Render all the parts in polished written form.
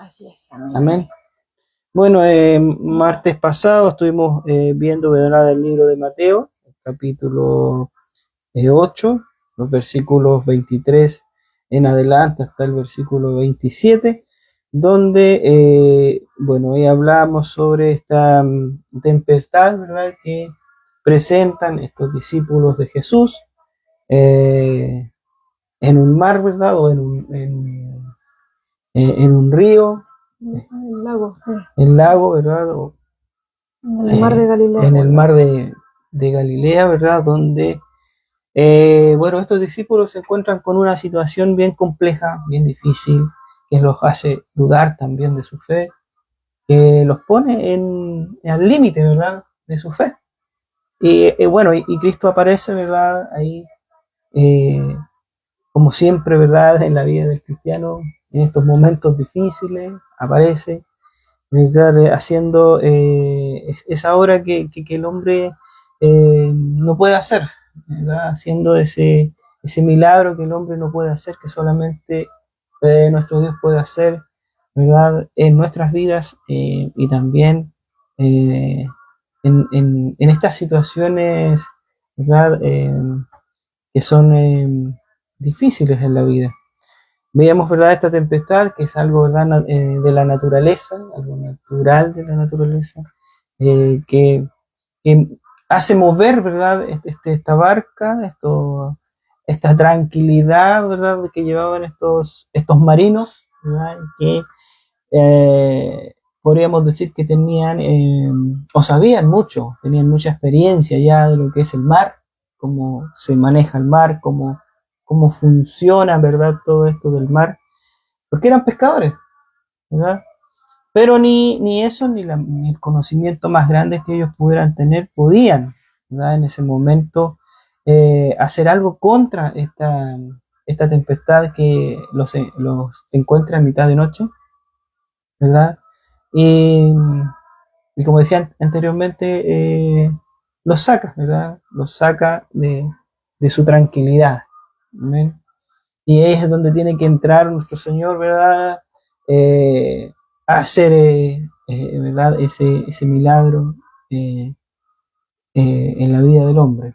Así es, amén. Amén. Bueno, martes pasado estuvimos viendo, ¿verdad?, el libro de Mateo, capítulo 8, los versículos 23 en adelante hasta el versículo 27, donde, bueno, ahí hablamos sobre esta tempestad, ¿verdad?, que presentan estos discípulos de Jesús eh, en un mar, ¿verdad?, o en un río, El lago, el lago, ¿verdad?, o en el mar de Galilea. en el mar de Galilea, ¿verdad?, donde, bueno, estos discípulos se encuentran con una situación bien compleja, bien difícil, que los hace dudar también de su fe, que los pone al límite, ¿verdad?, de su fe. Y bueno, y Cristo aparece, ¿verdad?, ahí, eh, como siempre, ¿verdad?, en la vida del cristiano, en estos momentos difíciles, aparece, ¿verdad?, haciendo esa obra que el hombre no puede hacer, ¿verdad?, haciendo ese milagro que el hombre no puede hacer, que solamente nuestro Dios puede hacer, ¿verdad?, en nuestras vidas y también eh, en estas situaciones, ¿verdad?, que son difíciles en la vida. Veíamos, ¿verdad?, esta tempestad, que es algo, ¿verdad?, de la naturaleza, algo natural de la naturaleza, que, que hace mover, ¿verdad?, esta barca, esta tranquilidad, ¿verdad?, que llevaban estos marinos, ¿verdad?, que podríamos decir que tenían, o sabían mucho, tenían mucha experiencia ya de lo que es el mar, cómo se maneja el mar, cómo funciona, ¿verdad?, todo esto del mar, porque eran pescadores, ¿verdad? Pero ni eso, ni el conocimiento más grande que ellos pudieran tener, podían, ¿verdad?, en ese momento hacer algo contra esta tempestad que los encuentra a mitad de noche, ¿verdad? Y, y como decía anteriormente, los saca, ¿verdad? Los saca de su tranquilidad. ¿Amén? Y ahí es donde tiene que entrar nuestro Señor, ¿verdad? A hacer, ¿verdad?, ese milagro en la vida del hombre.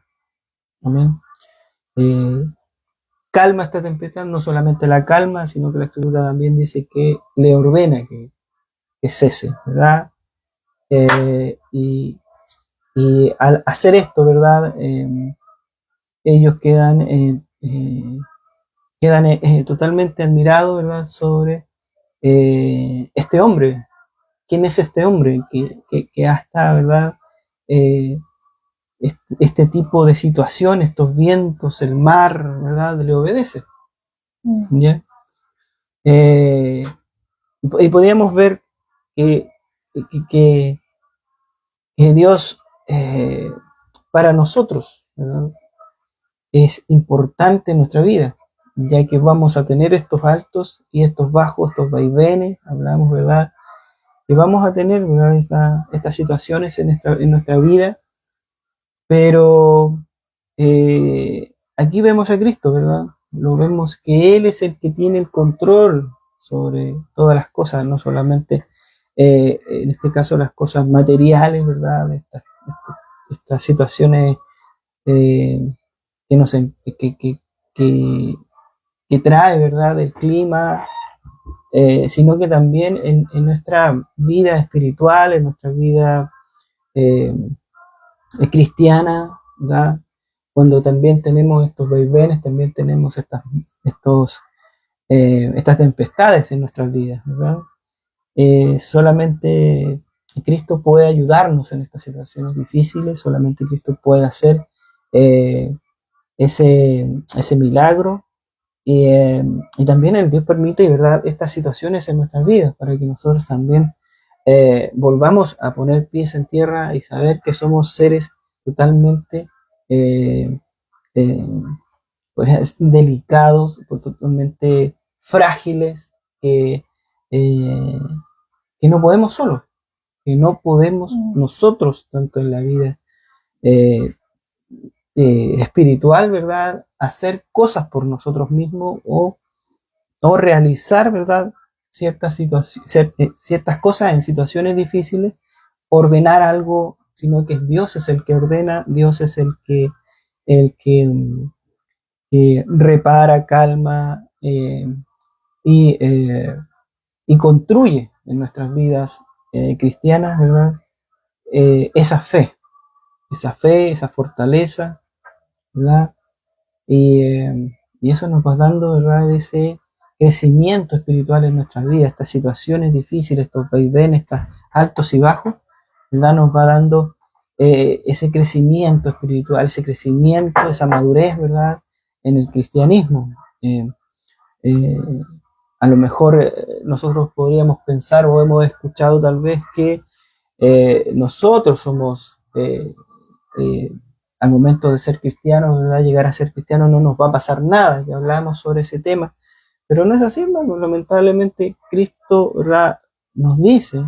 Amén. Eh, Calma esta tempestad, no solamente la calma, sino que la Escritura también dice que le ordena que cese, ¿verdad? Y al hacer esto, ¿verdad? Ellos quedan totalmente admirados, ¿verdad?, sobre este hombre. ¿Quién es este hombre que hasta, ¿verdad?, eh, este tipo de situación, estos vientos, el mar, ¿verdad?, le obedece. ¿Ya? Y podíamos ver que, que, que Dios para nosotros, ¿verdad?, es importante en nuestra vida, ya que vamos a tener estos altos y estos bajos, estos vaivenes, hablamos, ¿verdad?, que vamos a tener, ¿verdad?, estas situaciones en nuestra vida, pero aquí vemos a Cristo, ¿verdad? Lo vemos que Él es el que tiene el control sobre todas las cosas, no solamente en este caso las cosas materiales, ¿verdad? Estas situaciones eh, que, nos, que, que trae, ¿verdad?, el clima, sino que también en nuestra vida espiritual, en nuestra vida eh, cristiana, ¿verdad? Cuando también tenemos estos vaivenes, también tenemos estas tempestades en nuestras vidas, ¿verdad? Solamente Cristo puede ayudarnos en estas situaciones difíciles, solamente Cristo puede hacer eh, ese milagro y también el Dios permite, ¿verdad?, estas situaciones en nuestras vidas para que nosotros también volvamos a poner pies en tierra y saber que somos seres totalmente eh, eh, pues, delicados, pues, totalmente frágiles, eh, que no podemos solos, que no podemos nosotros, tanto en la vida eh, espiritual, ¿verdad?, hacer cosas por nosotros mismos o realizar, ¿verdad?, ciertas cosas en situaciones difíciles, ordenar algo, sino que Dios es el que ordena, Dios es el que repara, calma y construye en nuestras vidas cristianas, ¿verdad? Esa fe, esa fortaleza, ¿verdad? Y eso nos va dando, ¿verdad? Ese crecimiento espiritual en nuestras vidas, estas situaciones difíciles, estos vaivenes, estos altos y bajos, ¿verdad? Nos va dando ese crecimiento espiritual, ese crecimiento, esa madurez, ¿verdad? En el cristianismo. Eh, a lo mejor nosotros podríamos pensar o hemos escuchado tal vez que nosotros somos eh, al momento de ser cristianos, ¿verdad? Llegar a ser cristianos no nos va a pasar nada, ya hablamos sobre ese tema, pero no es así, hermano. Lamentablemente Cristo, ¿verdad?, nos dice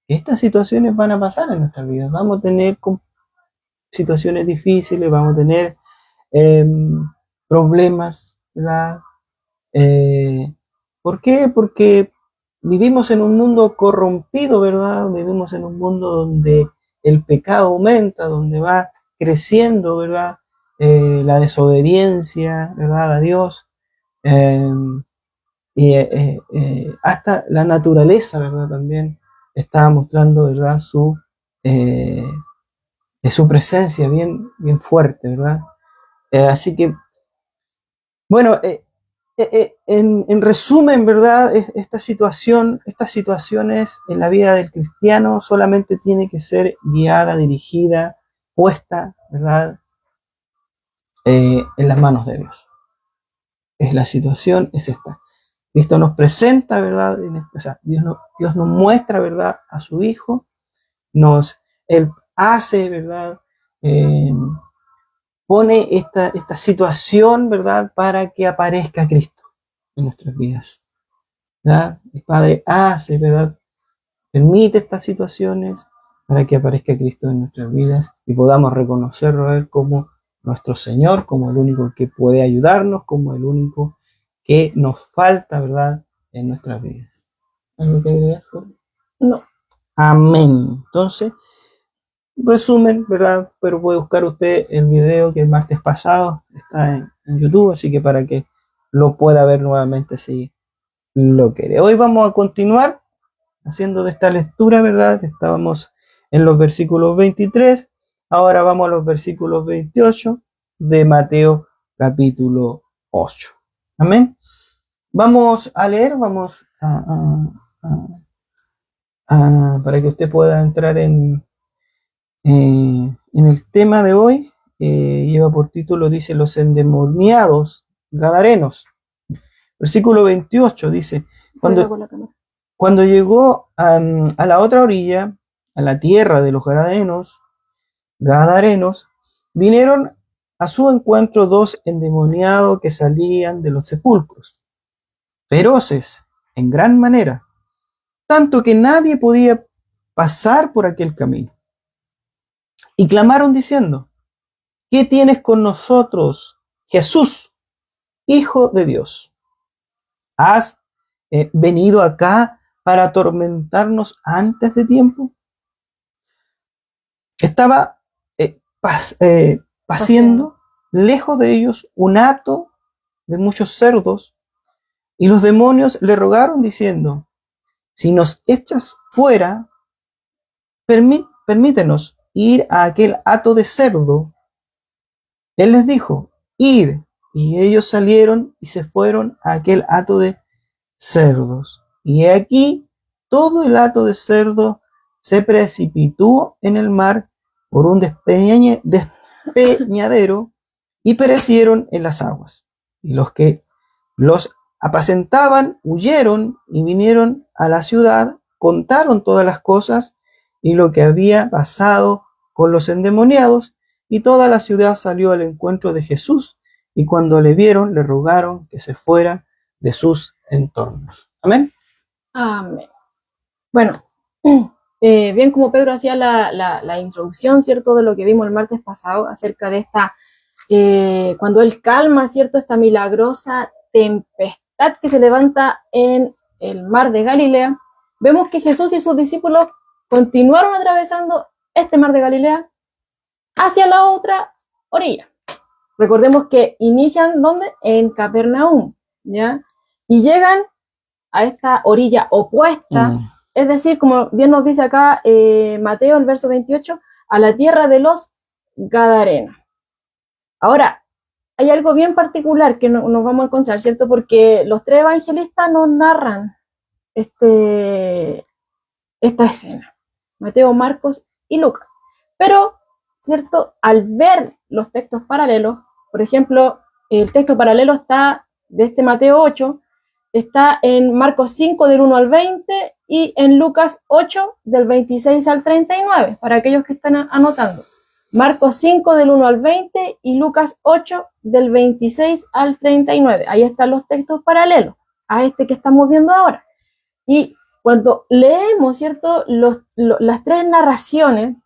que estas situaciones van a pasar en nuestras vidas, vamos a tener situaciones difíciles, vamos a tener eh, problemas, ¿verdad? Eh, ¿Por qué? Porque vivimos en un mundo corrompido, ¿verdad? Vivimos en un mundo donde el pecado aumenta, donde va creciendo, ¿verdad? La desobediencia, ¿verdad? A Dios. Eh, y hasta la naturaleza, ¿verdad? También está mostrando, ¿verdad? Eh, su presencia bien, bien fuerte, ¿verdad? Así que, bueno, en resumen, ¿verdad? Estas situaciones en la vida del cristiano solamente tiene que ser guiada, dirigida, puesta, ¿verdad? En las manos de Dios. Es la situación, es esta. Cristo nos presenta, ¿verdad? O sea, Dios nos muestra, ¿verdad? A su Hijo, Él hace, ¿verdad? Eh, Pone esta situación, ¿verdad? Para que aparezca Cristo en nuestras vidas. ¿Verdad? El Padre hace, ¿verdad? Permite estas situaciones para que aparezca Cristo en nuestras vidas y podamos reconocerlo a Él como nuestro Señor, como el único que puede ayudarnos, como el único que nos falta, ¿verdad?, en nuestras vidas. ¿Algo que agregar? No. Amén. Entonces, resumen, ¿verdad? Pero puede buscar usted el video que el martes pasado está en YouTube, así que para que lo pueda ver nuevamente si lo quiere. Hoy vamos a continuar haciendo de esta lectura, ¿verdad? Estábamos en los versículos 23, ahora vamos a los versículos 28 de Mateo capítulo 8. Amén. Vamos a leer, vamos para que usted pueda entrar en el tema de hoy. Lleva por título, dice, los endemoniados gadarenos. Versículo 28 dice, cuando llegó a la otra orilla, a la tierra de los Gadarenos, vinieron a su encuentro dos endemoniados que salían de los sepulcros, feroces en gran manera, tanto que nadie podía pasar por aquel camino. Y clamaron diciendo, ¿qué tienes con nosotros, Jesús, Hijo de Dios? ¿Has venido acá para atormentarnos antes de tiempo? Estaba paciendo lejos de ellos un hato de muchos cerdos, y los demonios le rogaron diciendo, si nos echas fuera, permítenos ir a aquel hato de cerdo. Él les dijo, id, y ellos salieron y se fueron a aquel hato de cerdos. Y he aquí, todo el hato de cerdo se precipitó en el mar por un despeñadero y perecieron en las aguas. Y los que los apacentaban huyeron y vinieron a la ciudad, contaron todas las cosas y lo que había pasado con los endemoniados, y toda la ciudad salió al encuentro de Jesús, y cuando le vieron, le rogaron que se fuera de sus entornos. Amén. Amén. Bueno, bien como Pedro hacía la introducción, ¿cierto?, de lo que vimos el martes pasado acerca de esta, cuando Él calma, ¿cierto?, esta milagrosa tempestad que se levanta en el mar de Galilea, vemos que Jesús y sus discípulos continuaron atravesando este mar de Galilea hacia la otra orilla. Recordemos que inician, ¿dónde? En Capernaum, ¿ya? Y llegan a esta orilla opuesta, es decir, como bien nos dice acá Mateo, el verso 28, a la tierra de los Gadarenos. Ahora, hay algo bien particular que nos vamos a encontrar, ¿cierto? Porque los tres evangelistas nos narran esta escena, Mateo, Marcos y Lucas. Pero, ¿cierto? Al ver los textos paralelos, por ejemplo, el texto paralelo está de este Mateo 8, está en Marcos 5 del 1 al 20 y en Lucas 8 del 26 al 39, para aquellos que están anotando. Marcos 5 del 1 al 20 y Lucas 8 del 26 al 39. Ahí están los textos paralelos a este que estamos viendo ahora. Y cuando leemos, ¿cierto?, las tres narraciones,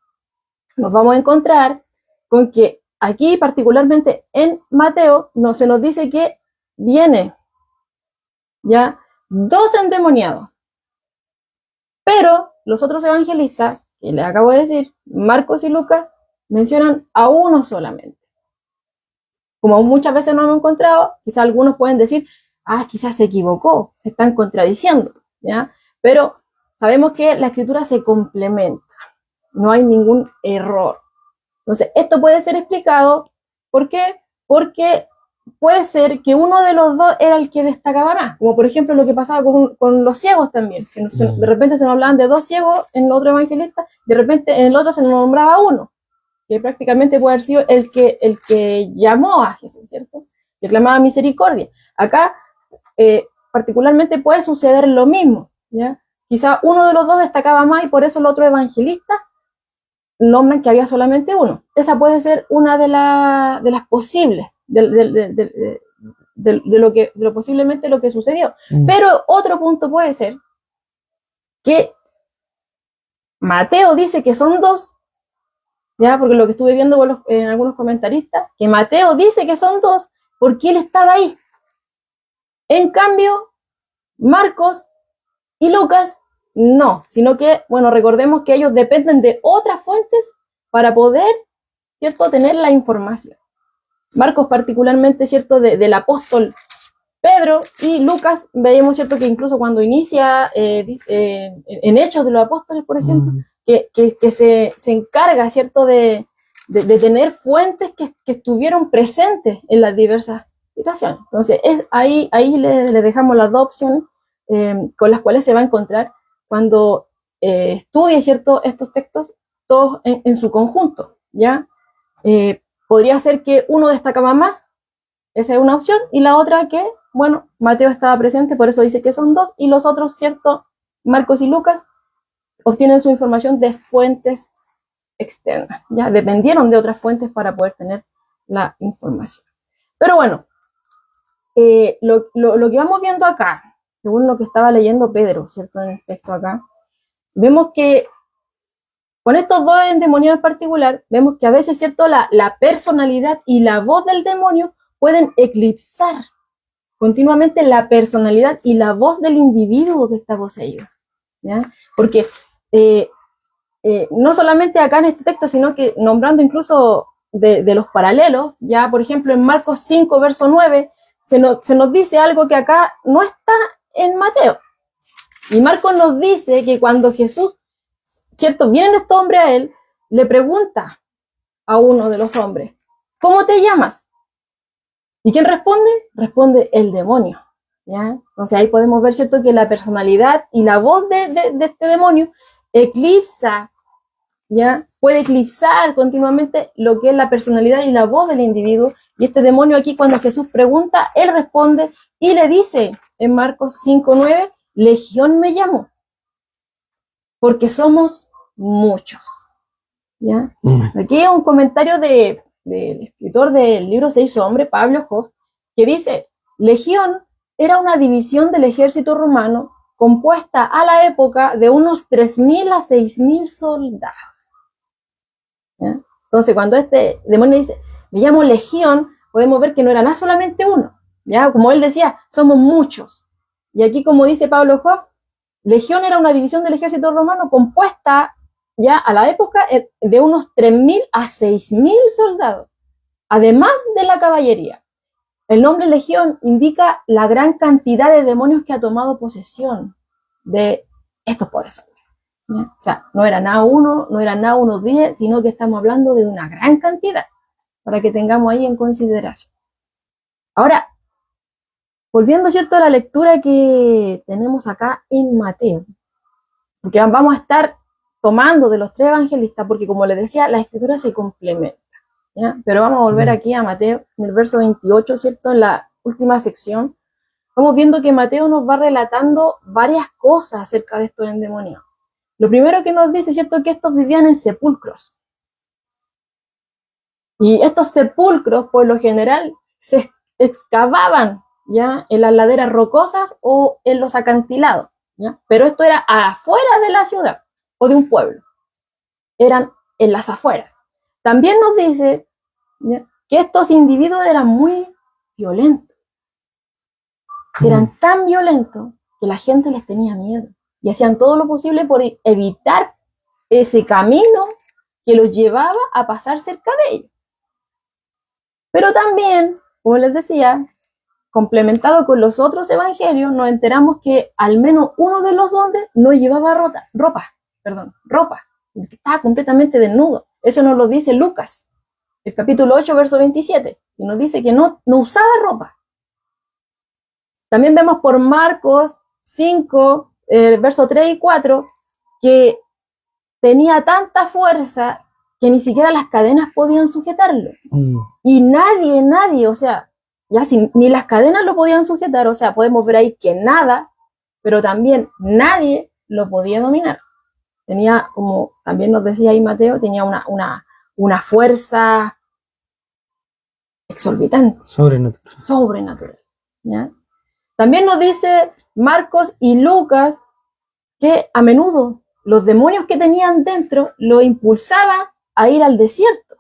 nos vamos a encontrar con que aquí, particularmente en Mateo, se nos dice que viene ya 2 endemoniados. Pero los otros evangelistas, que les acabo de decir, Marcos y Lucas, mencionan a uno solamente. Como muchas veces no hemos encontrado, quizás algunos pueden decir, quizás se equivocó, se están contradiciendo, ¿ya? Pero sabemos que la escritura se complementa, no hay ningún error. Entonces, esto puede ser explicado, ¿por qué? Porque puede ser que uno de los dos era el que destacaba más, como por ejemplo lo que pasaba con los ciegos también, que de repente se nos hablaban de 2 ciegos en otro evangelista, de repente en el otro se nos nombraba uno, que prácticamente puede haber sido el que llamó a Jesús, ¿cierto? Que clamaba misericordia. Acá, particularmente puede suceder lo mismo, ¿ya? Quizá uno de los dos destacaba más y por eso el otro evangelista nombran que había solamente uno. Esa puede ser una de las posibles, de lo posiblemente lo que sucedió. Pero otro punto puede ser que Mateo dice que son 2, ya, porque lo que estuve viendo en algunos comentaristas, que Mateo dice que son 2 porque él estaba ahí. En cambio, Marcos y Lucas no, sino que, bueno, recordemos que ellos dependen de otras fuentes para poder, ¿cierto?, tener la información. Marcos particularmente, ¿cierto?, del apóstol Pedro, y Lucas, veíamos, ¿cierto?, que incluso cuando inicia en Hechos de los Apóstoles, por ejemplo, que se encarga, ¿cierto?, de tener fuentes que estuvieron presentes en las diversas situaciones. Entonces, ahí le dejamos las 2 opciones con las cuales se va a encontrar cuando estudie, ¿cierto?, estos textos todos en su conjunto, ¿ya? Podría ser que uno destacaba más, esa es una opción, y la otra que, bueno, Mateo estaba presente, por eso dice que son 2, y los otros, ¿cierto?, Marcos y Lucas, obtienen su información de fuentes externas, ya dependieron de otras fuentes para poder tener la información. Pero bueno, lo que vamos viendo acá, según lo que estaba leyendo Pedro, ¿cierto?, en el texto acá, vemos que con estos 2 endemoniados en particular, vemos que a veces, ¿cierto?, la personalidad y la voz del demonio pueden eclipsar continuamente la personalidad y la voz del individuo que está poseído, ¿ya? Porque no solamente acá en este texto, sino que nombrando incluso de los paralelos, ya por ejemplo en Marcos 5, verso 9, se nos dice algo que acá no está en Mateo. Y Marcos nos dice que cuando Jesús, ¿cierto?, viene este hombre a él, le pregunta a uno de los hombres, ¿cómo te llamas? ¿Y quién responde? Responde el demonio, ¿ya? Entonces ahí podemos ver, ¿cierto?, que la personalidad y la voz de este demonio eclipsa, ¿ya? Puede eclipsar continuamente lo que es la personalidad y la voz del individuo. Y este demonio aquí, cuando Jesús pregunta, él responde y le dice en Marcos 5:9, Legión me llamó, porque somos muchos, ¿ya? Aquí hay un comentario del escritor del libro Se hizo hombre, Pablo Hoff, que dice, Legión era una división del ejército romano compuesta a la época de unos 3.000 a 6.000 soldados, ¿ya? Entonces, cuando este demonio dice, me llamo Legión, podemos ver que no era nada solamente uno, ¿ya? Como él decía, somos muchos, Y aquí, como dice Pablo Hoff, legión era una división del ejército romano compuesta ya a la época de unos 3.000 a 6.000 soldados, además de la caballería. El nombre legión indica la gran cantidad de demonios que ha tomado posesión de estos pobres hombres. ¿Ya? O sea, no era nada uno, no era nada unos 10, sino que estamos hablando de una gran cantidad, para que tengamos ahí en consideración. Ahora, volviendo, ¿cierto?, a la lectura que tenemos acá en Mateo, porque vamos a estar tomando de los 3 evangelistas, porque como les decía, la escritura se complementa, ¿ya? Pero vamos a volver aquí a Mateo, en el verso 28, ¿cierto?, en la última sección, vamos viendo que Mateo nos va relatando varias cosas acerca de estos endemoniados. Lo primero que nos dice, ¿cierto?, que estos vivían en sepulcros. Y estos sepulcros, por lo general, se excavaban, ¿ya?, en las laderas rocosas o en los acantilados, ¿ya? Pero esto era afuera de la ciudad o de un pueblo. Eran en las afueras. También nos dice, ¿ya?, que estos individuos eran muy violentos. Eran tan violentos que la gente les tenía miedo. Y hacían todo lo posible por evitar ese camino que los llevaba a pasar cerca de ellos. Pero también, como les decía, complementado con los otros evangelios, nos enteramos que al menos uno de los hombres no llevaba ropa, que estaba completamente desnudo. Eso nos lo dice Lucas, el capítulo 8, verso 27, y nos dice que no usaba ropa. También vemos por Marcos 5, verso 3 y 4, que tenía tanta fuerza que ni siquiera las cadenas podían sujetarlo. Y nadie, o sea, ya ni las cadenas lo podían sujetar, o sea, podemos ver ahí que nada, pero también nadie lo podía dominar. Tenía, como también nos decía ahí Mateo, tenía una fuerza exorbitante. Sobrenatural. ¿Ya? También nos dice Marcos y Lucas que a menudo los demonios que tenían dentro lo impulsaban a ir al desierto.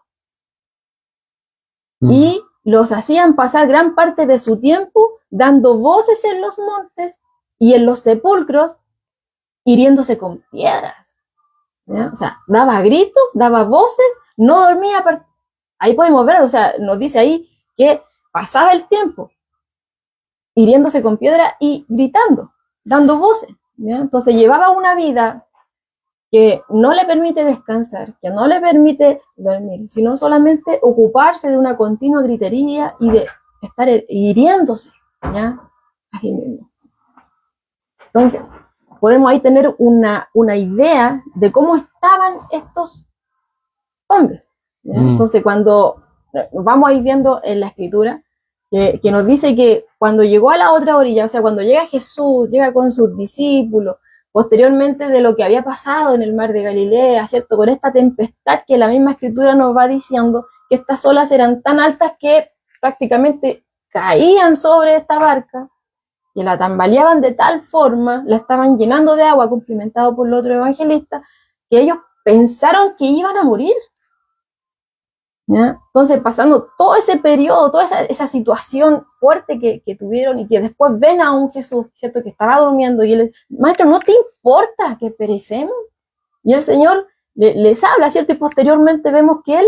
Y los hacían pasar gran parte de su tiempo dando voces en los montes y en los sepulcros, hiriéndose con piedras. ¿Ya? O sea, daba gritos, daba voces, no dormía. Ahí podemos ver, o sea, nos dice ahí que pasaba el tiempo hiriéndose con piedra y gritando, dando voces. ¿Ya? Entonces llevaba una vida que no le permite descansar, que no le permite dormir, sino solamente ocuparse de una continua gritería y de estar hiriéndose, ¿ya?, así mismo. Entonces, podemos ahí tener una idea de cómo estaban estos hombres, ¿ya? Entonces, cuando vamos a ir viendo en la escritura, que nos dice que cuando llegó a la otra orilla, o sea, cuando llega Jesús, llega con sus discípulos, posteriormente de lo que había pasado en el mar de Galilea, ¿cierto?, con esta tempestad que la misma escritura nos va diciendo que estas olas eran tan altas que prácticamente caían sobre esta barca, que la tambaleaban de tal forma, la estaban llenando de agua, complementado por los otros evangelistas, que ellos pensaron que iban a morir. ¿Ya? Entonces, pasando todo ese periodo, toda esa situación fuerte que tuvieron y que después ven a un Jesús, ¿cierto?, que estaba durmiendo y él, maestro, ¿no te importa que perecemos? Y el Señor les habla, ¿cierto? Y posteriormente vemos que Él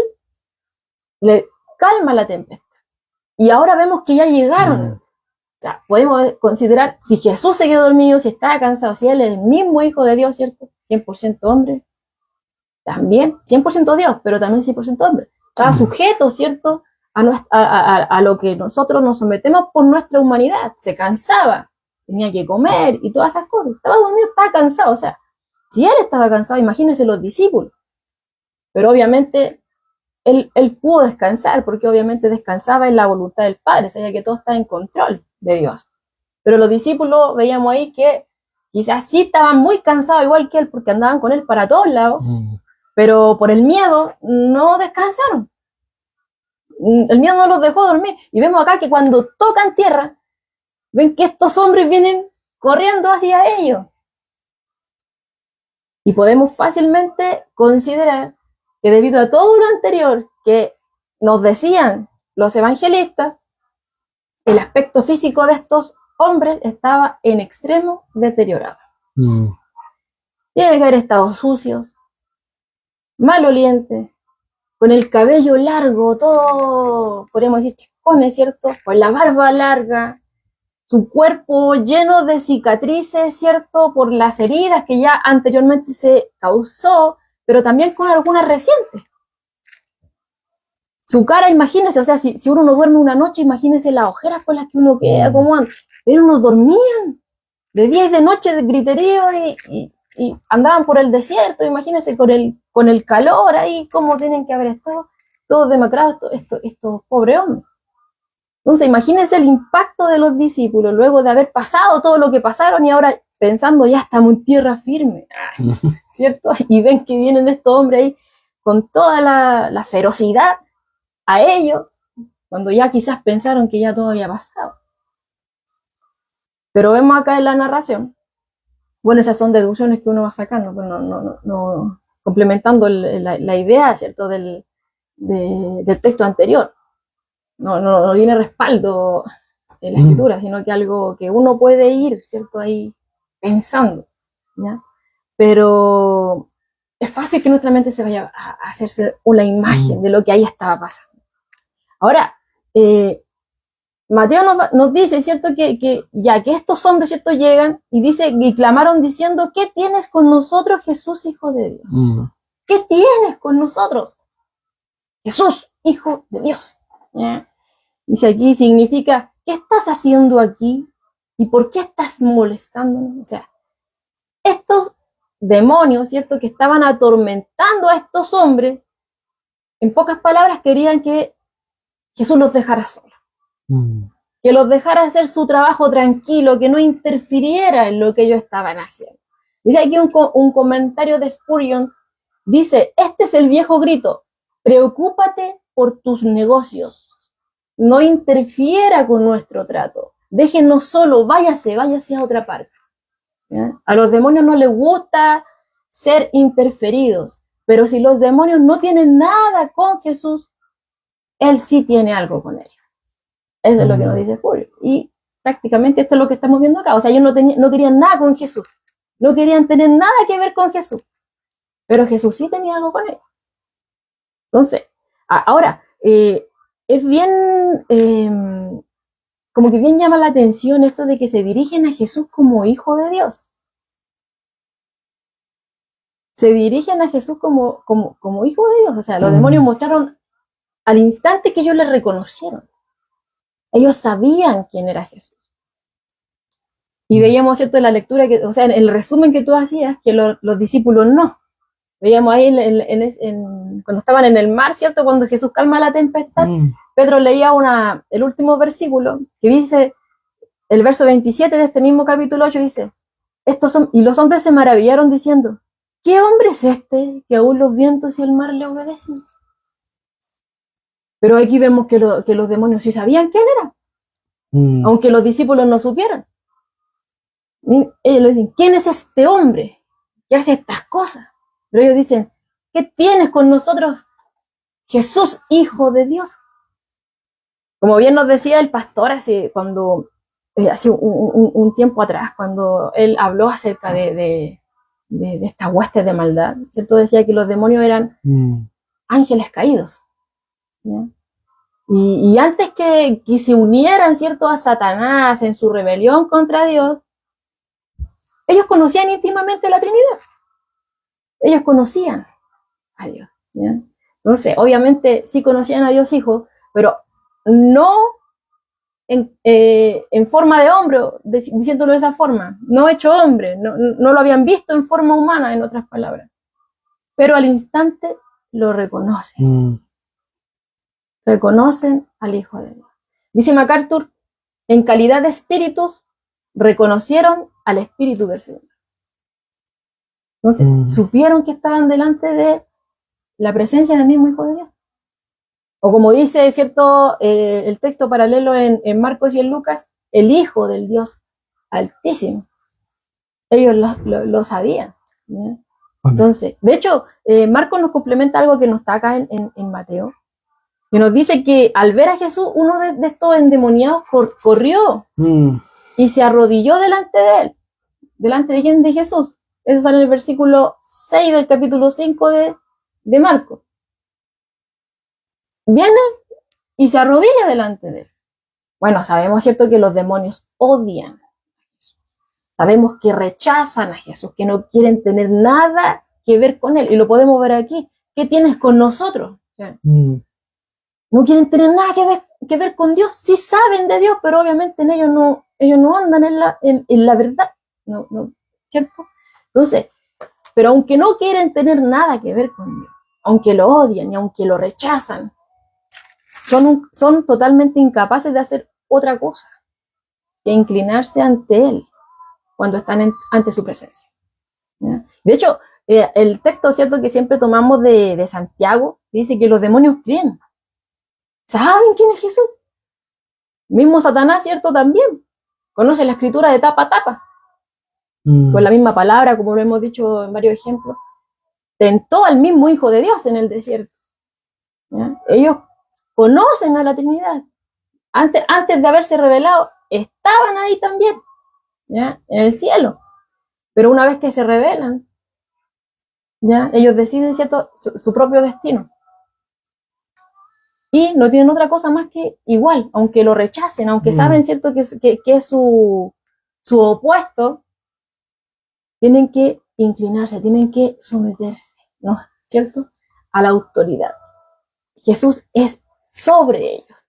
le calma la tempestad. Y ahora vemos que ya llegaron. O sea, podemos considerar, si Jesús se quedó dormido, si estaba cansado, si Él es el mismo Hijo de Dios, ¿cierto? 100% hombre. También 100% Dios, pero también 100% hombre. Estaba sujeto, ¿cierto?, a lo que nosotros nos sometemos por nuestra humanidad. Se cansaba, tenía que comer y todas esas cosas. Estaba dormido, estaba cansado. O sea, si él estaba cansado, imagínense los discípulos. Pero obviamente él pudo descansar, porque obviamente descansaba en la voluntad del Padre. Sabía que todo está en control de Dios. Pero los discípulos, veíamos ahí que quizás sí estaban muy cansados, igual que él, porque andaban con él para todos lados. Pero por el miedo no descansaron. El miedo no los dejó dormir. Y vemos acá que cuando tocan tierra, ven que estos hombres vienen corriendo hacia ellos. Y podemos fácilmente considerar que debido a todo lo anterior que nos decían los evangelistas, el aspecto físico de estos hombre estaba en extremo deteriorado. Mm. Tiene que haber estado sucios, malolientes, con el cabello largo, todo, podríamos decir, chispones, ¿cierto? Con la barba larga, su cuerpo lleno de cicatrices, ¿cierto? Por las heridas que ya anteriormente se causó, pero también con algunas recientes. Su cara, imagínense, o sea, si uno no duerme una noche, imagínense las ojeras con las que uno queda, cómo andan. Pero no dormían, de día y de noche, de griterío y andaban por el desierto, imagínense con el calor ahí, cómo tienen que haber estado todos demacrados estos pobres hombres. Entonces, imagínense el impacto de los discípulos luego de haber pasado todo lo que pasaron y ahora pensando ya estamos en tierra firme, ¿cierto? Y ven que vienen estos hombres ahí con toda la ferocidad a ellos, cuando ya quizás pensaron que ya todo había pasado. Pero vemos acá en la narración, bueno, esas son deducciones que uno va sacando, pero no complementando la idea, ¿cierto? Del texto anterior. No tiene respaldo en la escritura, sino que algo que uno puede ir, ¿cierto? Ahí pensando, ¿ya? Pero es fácil que nuestra mente se vaya a hacerse una imagen de lo que ahí estaba pasando. Ahora, Mateo nos dice, ¿cierto? Que ya que estos hombres, ¿cierto? Llegan y dice, y clamaron diciendo, ¿qué tienes con nosotros, Jesús, Hijo de Dios? ¿Qué tienes con nosotros? Jesús, Hijo de Dios. ¿Ya? Dice aquí, significa, ¿qué estás haciendo aquí? ¿Y por qué estás molestándonos? O sea, estos demonios, ¿cierto? Que estaban atormentando a estos hombres, en pocas palabras querían que Jesús los dejara solos. Que los dejara hacer su trabajo tranquilo, que no interfiriera en lo que ellos estaban haciendo. Dice aquí un comentario de Spurgeon, dice, este es el viejo grito, preocúpate por tus negocios, no interfiera con nuestro trato, déjenos solo, váyase a otra parte. ¿Ya? A los demonios no les gusta ser interferidos, pero si los demonios no tienen nada con Jesús, Él sí tiene algo con ellos. Eso es lo que nos dice Spurgeon. Y prácticamente esto es lo que estamos viendo acá. O sea, ellos no querían nada con Jesús. No querían tener nada que ver con Jesús. Pero Jesús sí tenía algo con ellos. Entonces, ahora, es bien, como que bien llama la atención esto de que se dirigen a Jesús como Hijo de Dios. Se dirigen a Jesús como Hijo de Dios. O sea, los demonios mostraron al instante que ellos le reconocieron. Ellos sabían quién era Jesús. Y veíamos, ¿cierto?, en la lectura, o sea, en el resumen que tú hacías, que los discípulos no. Veíamos ahí cuando estaban en el mar, ¿cierto?, cuando Jesús calma la tempestad, Pedro leía el último versículo, que dice, el verso 27 de este mismo capítulo 8 dice, y los hombres se maravillaron diciendo, ¿qué hombre es este que aún los vientos y el mar le obedecen? Pero aquí vemos que los demonios sí sabían quién era, aunque los discípulos no supieran. Y ellos le dicen, ¿quién es este hombre que hace estas cosas? Pero ellos dicen, ¿qué tienes con nosotros, Jesús, Hijo de Dios? Como bien nos decía el pastor hace un tiempo atrás, cuando él habló acerca de estas huestes de maldad, ¿cierto? Decía que los demonios eran ángeles caídos, ¿ya? Y antes que se unieran, ¿cierto?, a Satanás en su rebelión contra Dios, ellos conocían íntimamente la Trinidad. Ellos conocían a Dios, ¿ya? Entonces, obviamente, sí conocían a Dios Hijo, pero no en forma de hombre, diciéndolo de esa forma, no hecho hombre, no lo habían visto en forma humana, en otras palabras. Pero al instante lo reconocen. Reconocen al Hijo de Dios. Dice MacArthur, en calidad de espíritus, reconocieron al Espíritu del Señor. Entonces, supieron que estaban delante de la presencia del mismo Hijo de Dios. O como dice, ¿cierto?, el texto paralelo en Marcos y en Lucas, el Hijo del Dios Altísimo. Ellos lo sabían, ¿ya? Entonces, de hecho, Marcos nos complementa algo que no está acá en Mateo, que nos dice que al ver a Jesús, uno de estos endemoniados corrió. y se arrodilló delante de él. ¿Delante de quién? De Jesús. Eso sale en el versículo 6 del capítulo 5 de Marcos. Viene y se arrodilla delante de él. Bueno, sabemos, ¿cierto?, que los demonios odian a Jesús. Sabemos que rechazan a Jesús, que no quieren tener nada que ver con él. Y lo podemos ver aquí. ¿Qué tienes con nosotros? No quieren tener nada que ver con Dios. Sí saben de Dios, pero obviamente en ellos no andan en la verdad. No, ¿cierto? Entonces, pero aunque no quieren tener nada que ver con Dios, aunque lo odian y aunque lo rechazan, son totalmente incapaces de hacer otra cosa que inclinarse ante Él cuando están ante su presencia. ¿Ya? De hecho, el texto, ¿cierto?, que siempre tomamos de Santiago, dice que los demonios creen. ¿Saben quién es Jesús? Mismo Satanás, ¿cierto?, también conoce la escritura de tapa a tapa. Con la misma palabra, como lo hemos dicho en varios ejemplos, tentó al mismo Hijo de Dios en el desierto. ¿Ya? Ellos conocen a la Trinidad. Antes de haberse revelado, estaban ahí también, ¿ya?, en el cielo. Pero una vez que se revelan, ¿ya?, ellos deciden, ¿cierto?, su propio destino. Y no tienen otra cosa más que igual, aunque lo rechacen, aunque saben, ¿cierto?, que es su opuesto, tienen que inclinarse, tienen que someterse, ¿no?, ¿cierto?, a la autoridad. Jesús es sobre ellos.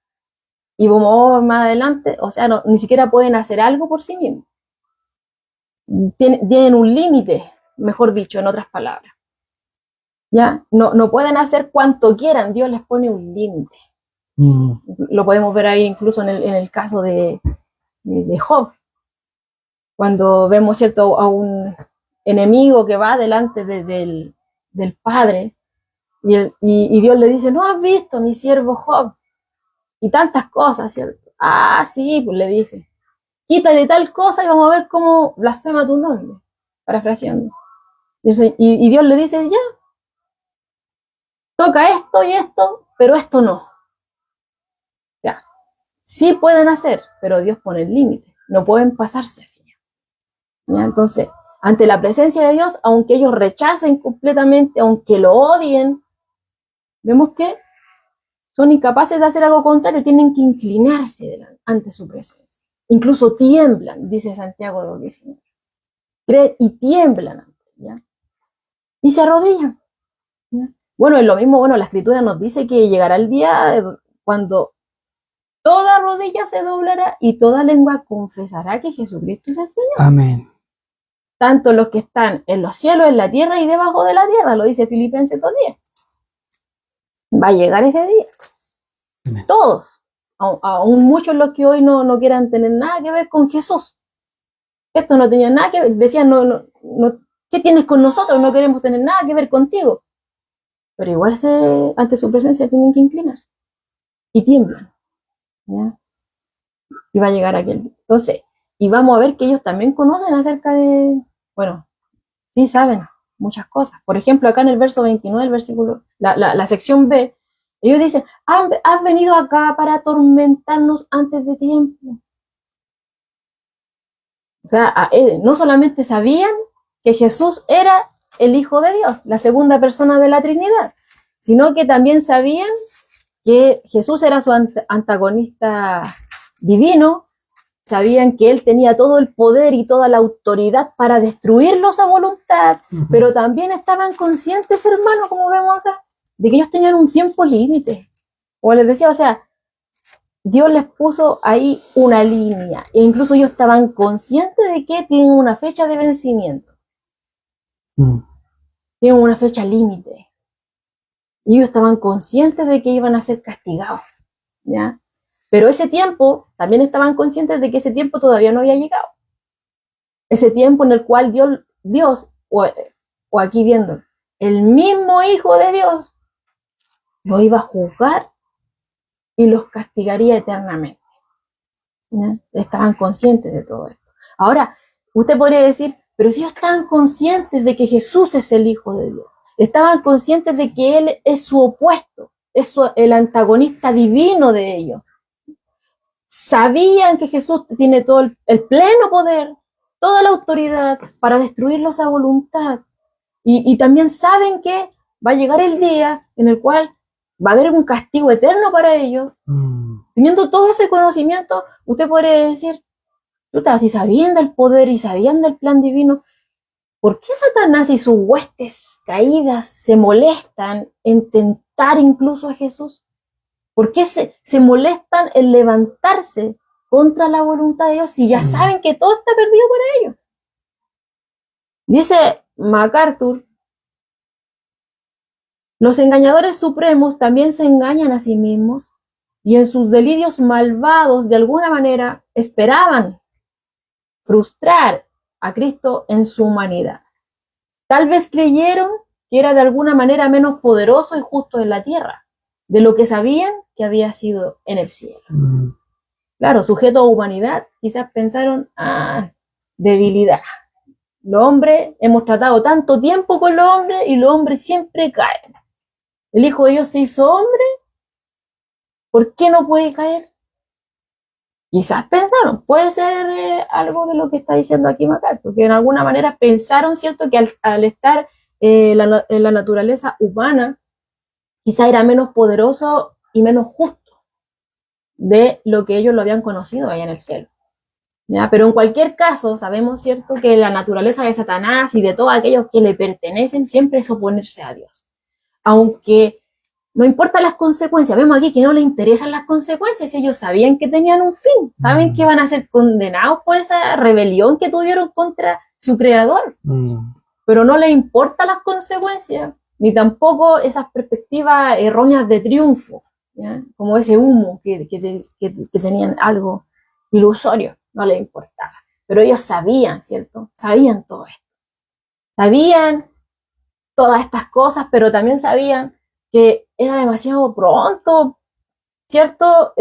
Y como más adelante, o sea, ni siquiera pueden hacer algo por sí mismos. Tienen un límite, mejor dicho, en otras palabras. ¿Ya? No pueden hacer cuanto quieran, Dios les pone un límite. Lo podemos ver ahí incluso en el caso de Job. Cuando vemos, ¿cierto?, a un enemigo que va delante del Padre y Dios le dice, ¿no has visto a mi siervo Job? Y tantas cosas, ¿cierto? Ah, sí, pues le dice, quítale tal cosa y vamos a ver cómo blasfema tu nombre, parafraseando. Y Dios le dice, ya, toca esto y esto, pero esto no. Ya, sí pueden hacer, pero Dios pone el límite, no pueden pasarse así. ¿Ya? Entonces, ante la presencia de Dios, aunque ellos rechacen completamente, aunque lo odien, vemos que son incapaces de hacer algo contrario, tienen que inclinarse ante su presencia. Incluso tiemblan, dice Santiago 2:19. Creen y tiemblan, ¿ya? Y se arrodillan, ¿ya? Bueno, es lo mismo, bueno, la Escritura nos dice que llegará el día cuando toda rodilla se doblará y toda lengua confesará que Jesucristo es el Señor. Amén. Tanto los que están en los cielos, en la tierra y debajo de la tierra, lo dice Filipenses 2:10. Va a llegar ese día. Amén. Todos, aún muchos los que hoy no quieran tener nada que ver con Jesús. Esto no tenía nada que ver, decían, ¿qué tienes con nosotros? No queremos tener nada que ver contigo. Pero igual ante su presencia tienen que inclinarse. Y tiemblan, ¿ya? Y va a llegar aquel día. Entonces, y vamos a ver que ellos también conocen acerca de, bueno, sí saben muchas cosas. Por ejemplo, acá en el verso 29 del versículo, la sección B, ellos dicen, has venido acá para atormentarnos antes de tiempo. O sea, no solamente sabían que Jesús era el Hijo de Dios, la segunda persona de la Trinidad, sino que también sabían que Jesús era su antagonista divino, sabían que Él tenía todo el poder y toda la autoridad para destruirlos a voluntad, pero también estaban conscientes, hermanos, como vemos acá, de que ellos tenían un tiempo límite. Como les decía, o sea, Dios les puso ahí una línea, e incluso ellos estaban conscientes de que tienen una fecha de vencimiento. Tienen una fecha límite. Y ellos estaban conscientes de que iban a ser castigados, ¿ya? Pero ese tiempo, también estaban conscientes de que ese tiempo todavía no había llegado. Ese tiempo en el cual Dios o aquí viendo, el mismo Hijo de Dios, lo iba a juzgar y los castigaría eternamente. ¿Ya? Estaban conscientes de todo esto. Ahora, usted podría decir, pero si ellos estaban conscientes de que Jesús es el Hijo de Dios, estaban conscientes de que Él es su opuesto, es el antagonista divino de ellos. sabían que Jesús tiene todo el pleno poder, toda la autoridad para destruirlos a voluntad. Y también saben que va a llegar el día en el cual va a haber un castigo eterno para ellos. Teniendo todo ese conocimiento, usted podría decir, chuta, si sabían del poder y sabían del plan divino, ¿por qué Satanás y sus huestes caídas se molestan en tentar incluso a Jesús? ¿Por qué se molestan en levantarse contra la voluntad de Dios si ya saben que todo está perdido para ellos? Dice MacArthur, los engañadores supremos también se engañan a sí mismos y en sus delirios malvados de alguna manera esperaban frustrar a Cristo en su humanidad. Tal vez creyeron que era de alguna manera menos poderoso y justo en la tierra de lo que sabían que había sido en el cielo. Claro, sujeto a humanidad, quizás pensaron, debilidad. Los hombres, hemos tratado tanto tiempo con los hombres y los hombres siempre caen. El Hijo de Dios se hizo hombre, ¿por qué no puede caer? Quizás pensaron, puede ser algo de lo que está diciendo aquí MacArthur, que en alguna manera pensaron, ¿cierto?, que al estar en la naturaleza humana, quizás era menos poderoso y menos justo de lo que ellos lo habían conocido allá en el cielo. ¿Ya? Pero en cualquier caso, sabemos, ¿cierto?, que la naturaleza de Satanás y de todos aquellos que le pertenecen siempre es oponerse a Dios. Aunque no importan las consecuencias, vemos aquí que no les interesan las consecuencias, ellos sabían que tenían un fin, saben que van a ser condenados por esa rebelión que tuvieron contra su creador, pero no les importan las consecuencias, ni tampoco esas perspectivas erróneas de triunfo, ¿ya? Como ese humo que tenían algo ilusorio, no les importaba. Pero ellos sabían, ¿cierto? Sabían todo esto. Sabían todas estas cosas, pero también sabían que era demasiado pronto, ¿cierto?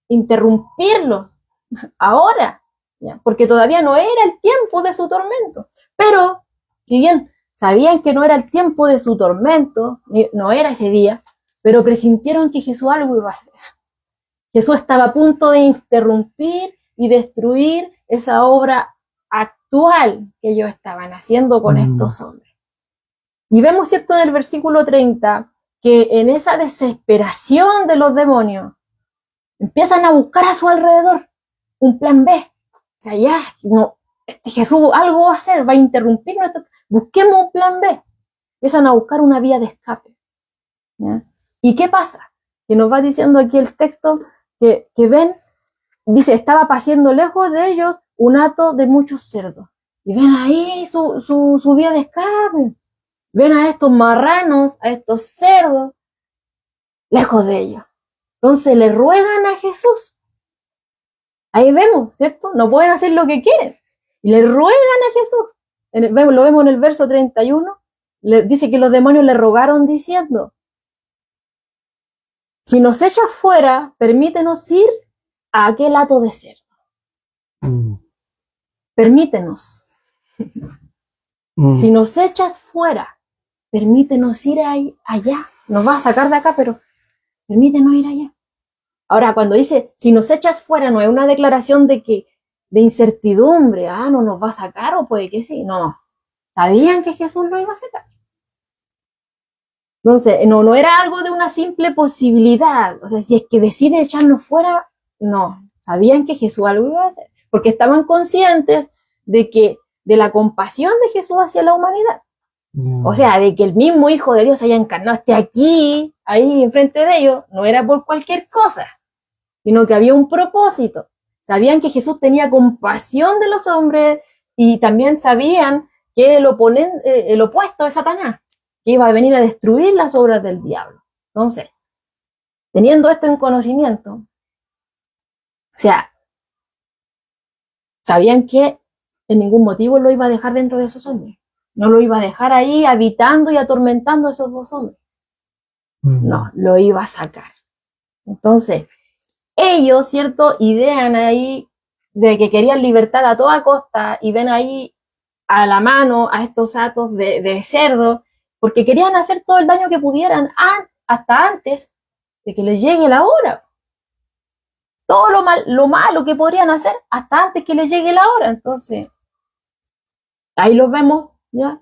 Interrumpirlo ahora, ¿ya? Porque todavía no era el tiempo de su tormento. Pero, si bien sabían que no era el tiempo de su tormento, no era ese día, pero presintieron que Jesús algo iba a hacer. Jesús estaba a punto de interrumpir y destruir esa obra actual que ellos estaban haciendo con estos hombres. Y vemos, ¿cierto?, en el versículo 30, que en esa desesperación de los demonios, empiezan a buscar a su alrededor un plan B. O sea, ya, no, Jesús algo va a hacer, va a interrumpir nuestro... Busquemos un plan B. Empiezan a buscar una vía de escape. ¿Ya? ¿Y qué pasa? Que nos va diciendo aquí el texto que ven, dice, estaba paciendo lejos de ellos un hato de muchos cerdos. Y ven ahí su vía de escape. Ven a estos marranos, a estos cerdos, lejos de ellos. Entonces le ruegan a Jesús. Ahí vemos, ¿cierto? No pueden hacer lo que quieren. Y le ruegan a Jesús. Lo vemos en el verso 31. Dice que los demonios le rogaron diciendo, si nos echas fuera, permítenos ir a aquel hato de cerdo. Permítenos. Si nos echas fuera, permítenos ir allá. Nos vas a sacar de acá, pero permítenos ir allá. Ahora, cuando dice, si nos echas fuera, no es una declaración de incertidumbre. No nos va a sacar o puede que sí. No. Sabían que Jesús lo iba a sacar. Entonces, no era algo de una simple posibilidad. O sea, si es que decide echarnos fuera, no. Sabían que Jesús algo iba a hacer. Porque estaban conscientes de la compasión de Jesús hacia la humanidad. O sea, de que el mismo Hijo de Dios haya encarnado, esté aquí, ahí enfrente de ellos, no era por cualquier cosa, sino que había un propósito. Sabían que Jesús tenía compasión de los hombres y también sabían que el opuesto es Satanás, que iba a venir a destruir las obras del diablo. Entonces, teniendo esto en conocimiento, o sea, sabían que en ningún motivo lo iba a dejar dentro de esos hombres. No lo iba a dejar ahí habitando y atormentando a esos dos hombres. No, lo iba a sacar. Entonces, ellos, ¿cierto?, idean ahí de que querían libertad a toda costa y ven ahí a la mano a estos hatos de cerdo, porque querían hacer todo el daño que pudieran hasta antes de que les llegue la hora. todo lo malo que podrían hacer hasta antes que les llegue la hora. Entonces, ahí los vemos, ¿ya?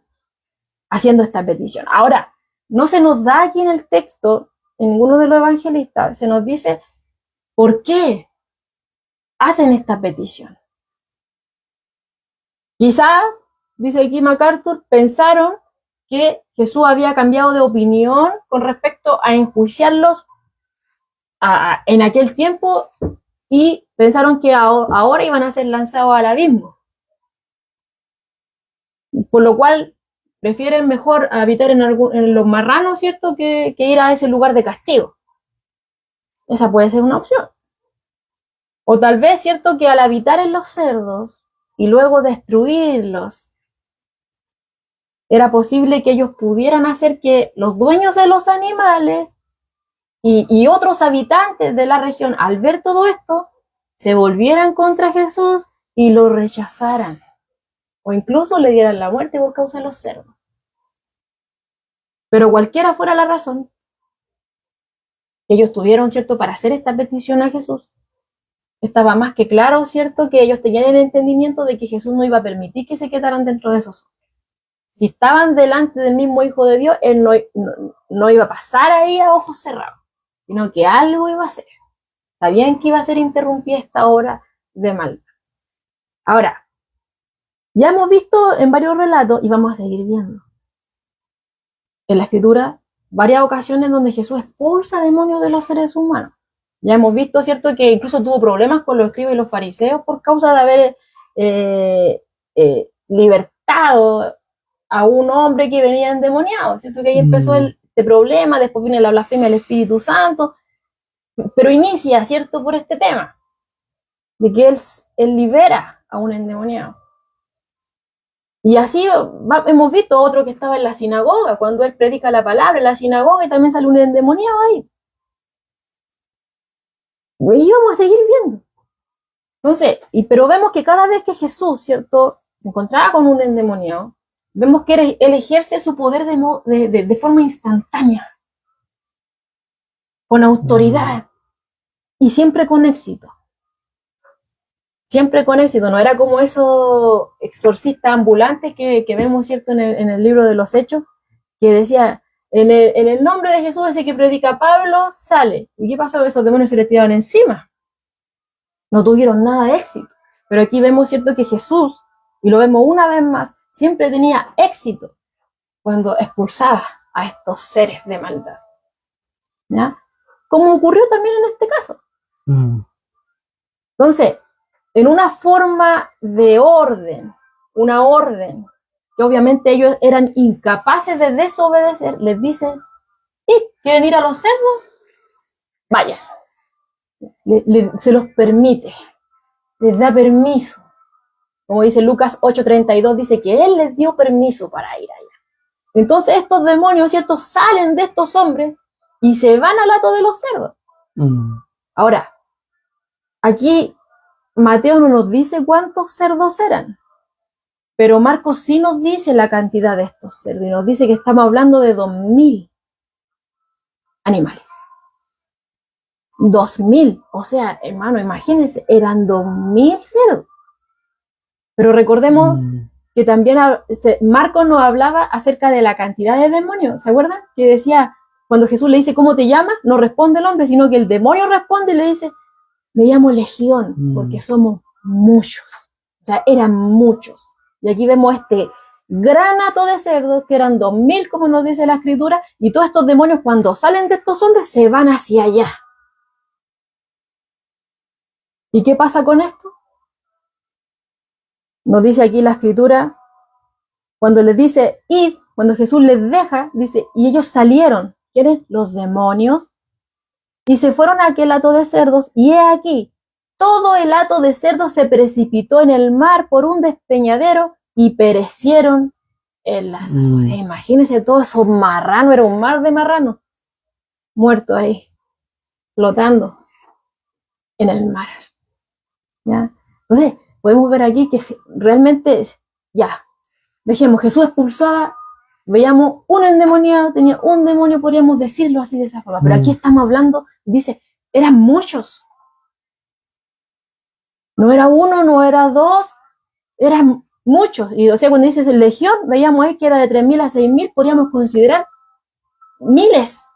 Haciendo esta petición. Ahora, no se nos da aquí en el texto, en ninguno de los evangelistas, se nos dice por qué hacen esta petición. Quizá, dice aquí MacArthur, pensaron que Jesús había cambiado de opinión con respecto a enjuiciarlos en aquel tiempo y pensaron que ahora iban a ser lanzados al abismo. Por lo cual prefieren mejor habitar en los marranos, ¿cierto?, que ir a ese lugar de castigo. Esa puede ser una opción. O tal vez, ¿cierto?, que al habitar en los cerdos y luego destruirlos, era posible que ellos pudieran hacer que los dueños de los animales y otros habitantes de la región, al ver todo esto, se volvieran contra Jesús y lo rechazaran. O incluso le dieran la muerte por causa de los cerdos. Pero cualquiera fuera la razón que ellos tuvieron, ¿cierto?, para hacer esta petición a Jesús, estaba más que claro, ¿cierto?, que ellos tenían el entendimiento de que Jesús no iba a permitir que se quedaran dentro de esos. Si estaban delante del mismo Hijo de Dios, Él no iba a pasar ahí a ojos cerrados, sino que algo iba a hacer. Sabían que iba a ser interrumpida esta hora de maldad. Ahora, ya hemos visto en varios relatos, y vamos a seguir viendo, en la Escritura, varias ocasiones donde Jesús expulsa demonios de los seres humanos. Ya hemos visto, ¿cierto?, que incluso tuvo problemas con los escribas y los fariseos por causa de haber libertado a un hombre que venía endemoniado, ¿cierto? Que ahí empezó este problema, después viene la blasfemia del Espíritu Santo, pero inicia, ¿cierto?, por este tema, de que él libera a un endemoniado. Y así hemos visto otro que estaba en la sinagoga, cuando él predica la palabra en la sinagoga y también sale un endemoniado ahí. Y vamos a seguir viendo. Entonces, pero vemos que cada vez que Jesús, ¿cierto?, se encontraba con un endemoniado, vemos que él ejerce su poder de forma instantánea, con autoridad y siempre con éxito. Siempre con éxito, no era como esos exorcistas ambulantes que vemos, ¿cierto?, en el libro de los Hechos, que decía, en el nombre de Jesús, ese que predica Pablo, sale. ¿Y qué pasó? Esos demonios se les tiraban encima. No tuvieron nada de éxito. Pero aquí vemos, ¿cierto?, que Jesús, y lo vemos una vez más, siempre tenía éxito cuando expulsaba a estos seres de maldad. ¿Ya? Como ocurrió también en este caso. Entonces, en una forma de orden, una orden que obviamente ellos eran incapaces de desobedecer, les dice, ¿quieren ir a los cerdos? Vaya, se los permite, les da permiso. Como dice Lucas 8:32, dice que Él les dio permiso para ir allá. Entonces estos demonios, ¿cierto?, salen de estos hombres y se van al hato de los cerdos. Ahora, aquí Mateo no nos dice cuántos cerdos eran, pero Marcos sí nos dice la cantidad de estos cerdos y nos dice que estamos hablando de 2.000 animales. 2.000, o sea, hermano, imagínense, eran 2.000 cerdos. Pero recordemos que también Marcos nos hablaba acerca de la cantidad de demonios, ¿se acuerdan? Que decía, cuando Jesús le dice, ¿cómo te llamas? No responde el hombre, sino que el demonio responde y le dice, me llamo Legión, porque somos muchos. O sea, eran muchos. Y aquí vemos este gran hato de cerdos, que eran 2.000, como nos dice la Escritura, y todos estos demonios, cuando salen de estos hombres, se van hacia allá. ¿Y qué pasa con esto? Nos dice aquí la Escritura, cuando les dice, id, cuando Jesús les deja, dice, y ellos salieron, ¿quiénes? Los demonios, y se fueron a aquel hato de cerdos, y he aquí, todo el hato de cerdos se precipitó en el mar por un despeñadero y perecieron en las aguas. Imagínense todos esos marranos, era un mar de marranos, muertos ahí, flotando en el mar. ¿Ya? Entonces, podemos ver aquí que realmente, ya, dejemos, Jesús expulsaba, veíamos un endemoniado, tenía un demonio, podríamos decirlo así de esa forma, pero aquí estamos hablando, dice, eran muchos. No era uno, no era dos, eran muchos. Y o sea, cuando dices legión, veíamos ahí que era de 3.000 a 6.000, podríamos considerar miles.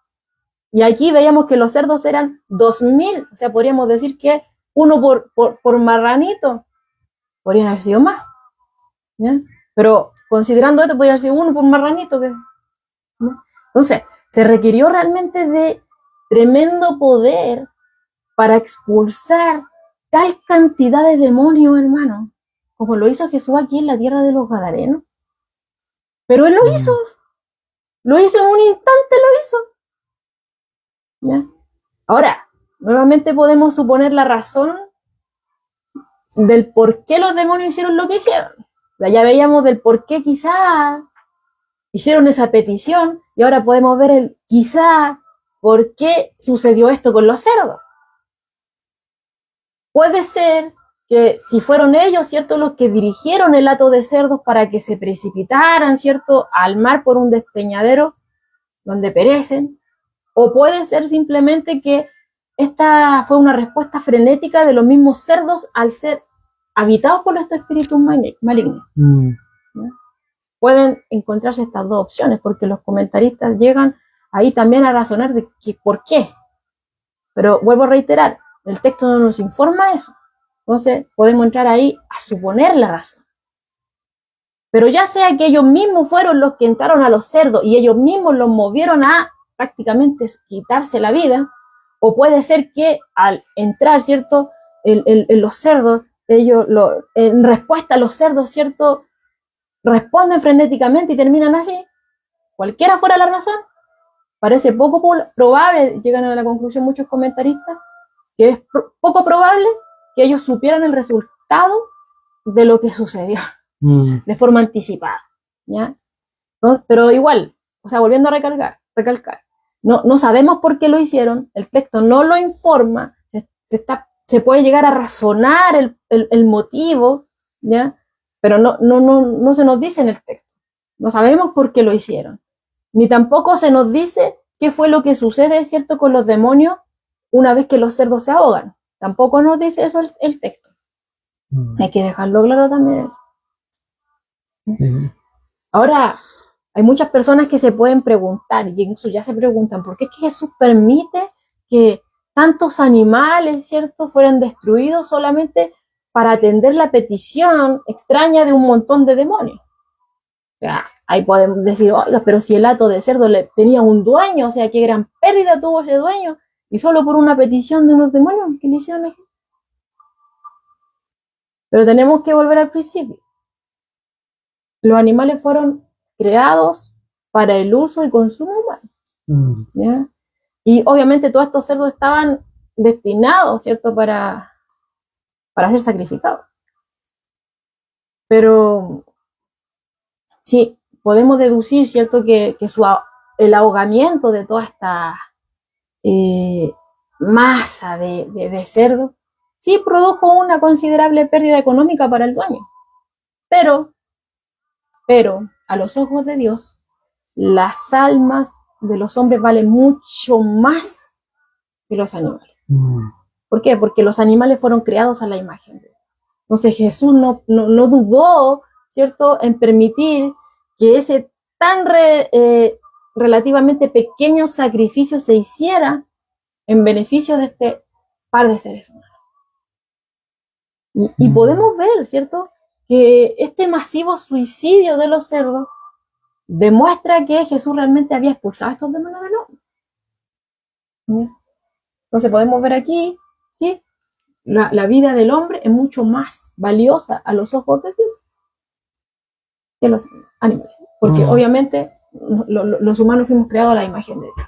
Y aquí veíamos que los cerdos eran 2.000, o sea, podríamos decir que uno por marranito, podrían haber sido más, ¿ya? Pero considerando esto, podría haber sido uno por marranito. ¿No? Entonces, se requirió realmente de tremendo poder para expulsar tal cantidad de demonios, hermano, como lo hizo Jesús aquí en la tierra de los Gadarenos. Pero él lo hizo en un instante, lo hizo. ¿Ya? Ahora, nuevamente podemos suponer la razón del por qué los demonios hicieron lo que hicieron. Ya veíamos del por qué quizá hicieron esa petición y ahora podemos ver el quizá por qué sucedió esto con los cerdos. Puede ser que si fueron ellos, ¿cierto?, los que dirigieron el hato de cerdos para que se precipitaran, ¿cierto?, al mar por un despeñadero donde perecen, o puede ser simplemente que esta fue una respuesta frenética de los mismos cerdos al ser habitados por estos espíritus malignos. ¿Ya? Pueden encontrarse estas dos opciones, porque los comentaristas llegan ahí también a razonar de que, por qué. Pero vuelvo a reiterar, el texto no nos informa eso. Entonces podemos entrar ahí a suponer la razón. Pero ya sea que ellos mismos fueron los que entraron a los cerdos y ellos mismos los movieron a prácticamente quitarse la vida, o puede ser que al entrar, ¿cierto?, en los cerdos, ellos en respuesta a los cerdos, ¿cierto?, responden frenéticamente y terminan así. Cualquiera fuera la razón, parece poco probable, llegan a la conclusión muchos comentaristas, que es poco probable que ellos supieran el resultado de lo que sucedió de forma anticipada, ¿ya? Entonces, pero igual, o sea, volviendo a recalcar, no sabemos por qué lo hicieron, el texto no lo informa, se puede llegar a razonar el motivo, ¿ya? Pero no se nos dice en el texto, no sabemos por qué lo hicieron, ni tampoco se nos dice qué fue lo que sucede, ¿cierto?, con los demonios una vez que los cerdos se ahogan. Tampoco nos dice eso el texto. Hay que dejarlo claro también eso. Ahora, hay muchas personas que se pueden preguntar, y incluso ya se preguntan, ¿por qué es que Jesús permite que tantos animales, ¿cierto?, fueran destruidos solamente para atender la petición extraña de un montón de demonios? O sea, ahí podemos decir, oiga, pero si el hato de cerdo tenía un dueño, o sea, qué gran pérdida tuvo ese dueño, y solo por una petición de unos demonios que le hicieron a Jesús. Pero tenemos que volver al principio. Los animales fueron creados para el uso y consumo humano, ¿ya? Y obviamente todos estos cerdos estaban destinados, ¿cierto?, para ser sacrificados. Pero sí, podemos deducir, ¿cierto?, que el ahogamiento de toda esta masa de cerdo sí produjo una considerable pérdida económica para el dueño. Pero a los ojos de Dios, las almas de los hombres valen mucho más que los animales. ¿Por qué? Porque los animales fueron creados a la imagen de Dios. Entonces Jesús no dudó, ¿cierto?, en permitir que ese tan relativamente pequeño sacrificio se hiciera en beneficio de este par de seres humanos. Y podemos ver, ¿cierto?, que este masivo suicidio de los cerdos demuestra que Jesús realmente había expulsado a estos demonios del hombre. Entonces podemos ver aquí, ¿sí?, la vida del hombre es mucho más valiosa a los ojos de Dios que los animales. Porque obviamente los humanos fuimos creados a la imagen de Dios,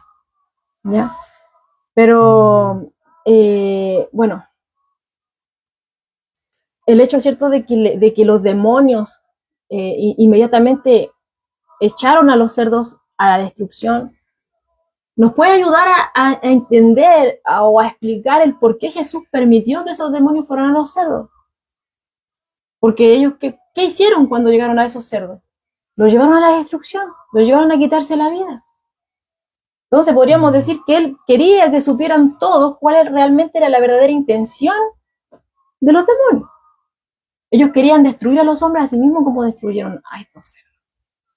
¿ya? Pero, bueno, el hecho, ¿cierto?, de que los demonios inmediatamente echaron a los cerdos a la destrucción, nos puede ayudar a entender o a explicar el por qué Jesús permitió que esos demonios fueran a los cerdos. Porque ellos, ¿qué hicieron cuando llegaron a esos cerdos? Los llevaron a la destrucción, los llevaron a quitarse la vida. Entonces podríamos decir que él quería que supieran todos cuál realmente era la verdadera intención de los demonios. Ellos querían destruir a los hombres a sí mismos como destruyeron a estos seres.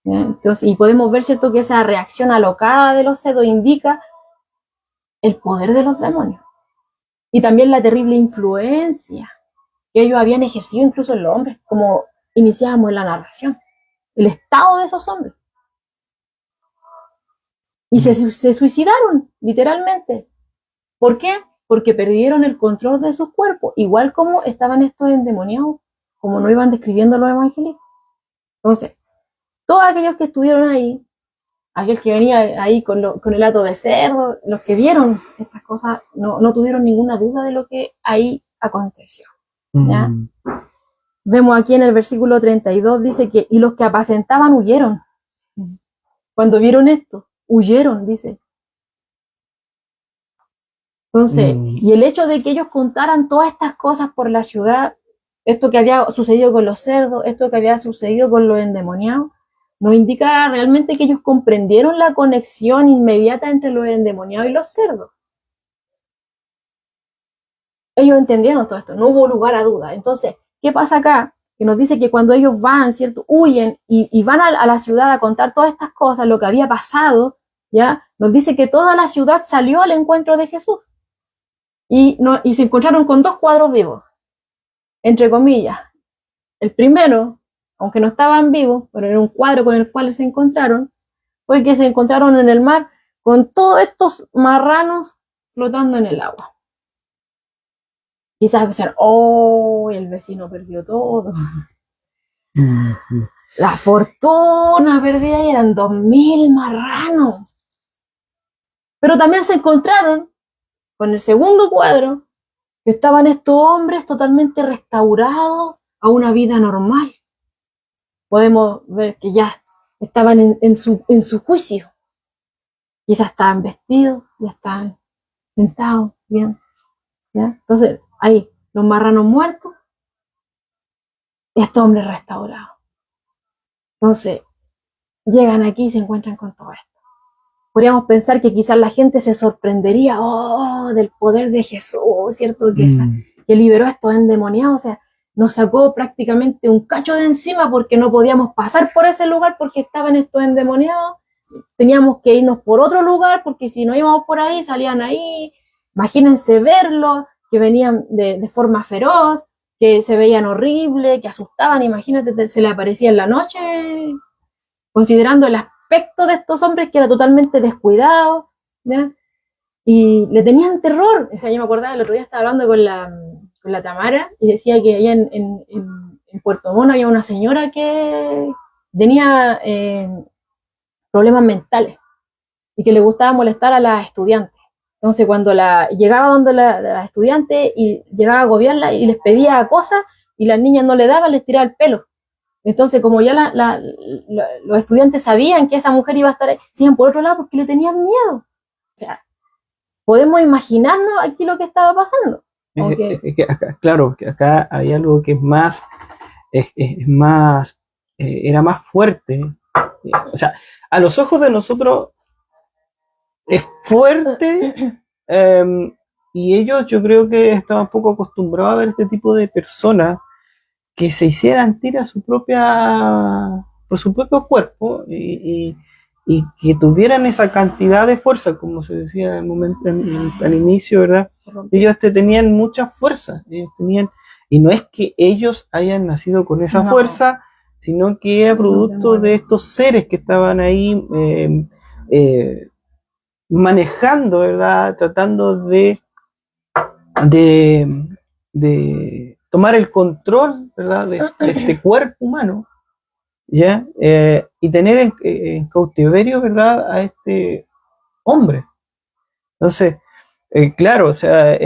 Entonces, y podemos ver, ¿cierto?, que esa reacción alocada de los sedos indica el poder de los demonios. Y también la terrible influencia que ellos habían ejercido incluso en los hombres, como iniciábamos en la narración. El estado de esos hombres. Y se suicidaron, literalmente. ¿Por qué? Porque perdieron el control de sus cuerpos, igual como estaban estos endemoniados, como no iban describiendo los evangélicos. Entonces, todos aquellos que estuvieron ahí, aquel que venía ahí con el hato de cerdo, los que vieron estas cosas, no tuvieron ninguna duda de lo que ahí aconteció. ¿Ya? Vemos aquí en el versículo 32, dice que, y los que apacentaban huyeron. Cuando vieron esto, huyeron, dice. Entonces, y el hecho de que ellos contaran todas estas cosas por la ciudad, esto que había sucedido con los cerdos, esto que había sucedido con los endemoniados, nos indica realmente que ellos comprendieron la conexión inmediata entre los endemoniados y los cerdos. Ellos entendieron todo esto, no hubo lugar a duda. Entonces, ¿qué pasa acá? Que nos dice que cuando ellos van, ¿cierto?, huyen y van a la ciudad a contar todas estas cosas, lo que había pasado, ¿ya? Nos dice que toda la ciudad salió al encuentro de Jesús. Y se encontraron con dos cuadros vivos, entre comillas. El primero, aunque no estaban vivos, pero era un cuadro con el cual se encontraron, fue que se encontraron en el mar con todos estos marranos flotando en el agua. Quizás pensar, oh, el vecino perdió todo. La fortuna perdida y eran 2000 marranos. Pero también se encontraron con el segundo cuadro, que estaban estos hombres totalmente restaurados a una vida normal. Podemos ver que ya estaban en su juicio. Quizás estaban vestidos, ya estaban sentados bien. ¿Ya? Entonces, ahí, los marranos muertos y estos hombres restaurados. Entonces, llegan aquí y se encuentran con todo esto. Podríamos pensar que quizás la gente se sorprendería, oh, del poder de Jesús, ¿cierto? Que liberó a estos endemoniados, o sea, nos sacó prácticamente un cacho de encima porque no podíamos pasar por ese lugar porque estaban estos endemoniados, teníamos que irnos por otro lugar porque si no íbamos por ahí, salían ahí. Imagínense verlos, que venían de forma feroz, que se veían horrible, que asustaban, imagínate, se le aparecía en la noche, considerando el aspecto de estos hombres que era totalmente descuidado, ¿ya? Y le tenían terror. O sea, yo me acordaba, el otro día estaba hablando con la Tamara y decía que allá en Puerto Montt había una señora que tenía problemas mentales y que le gustaba molestar a las estudiantes. Entonces, cuando llegaba donde la estudiante y llegaba a agobiarla y les pedía cosas y las niñas no le daban, les tiraba el pelo. Entonces, como ya los estudiantes sabían que esa mujer iba a estar ahí, se iban por otro lado porque le tenían miedo. O sea, podemos imaginarnos aquí lo que estaba pasando. Es que acá, claro, que acá hay algo que es más, era más fuerte. O sea, a los ojos de nosotros es fuerte, y ellos yo creo que estaban poco acostumbrados a ver este tipo de personas que se hicieran tirar por su propio cuerpo y que tuvieran esa cantidad de fuerza, como se decía en el momento, al inicio, ¿verdad? Ellos tenían mucha fuerza, y no es que ellos hayan nacido con esa fuerza, sino que era producto de estos seres que estaban ahí manejando, ¿verdad? Tratando de tomar el control, ¿verdad? De este cuerpo humano, ¿ya? Y tener en cautiverio, ¿verdad? A este hombre. Entonces, claro, o sea,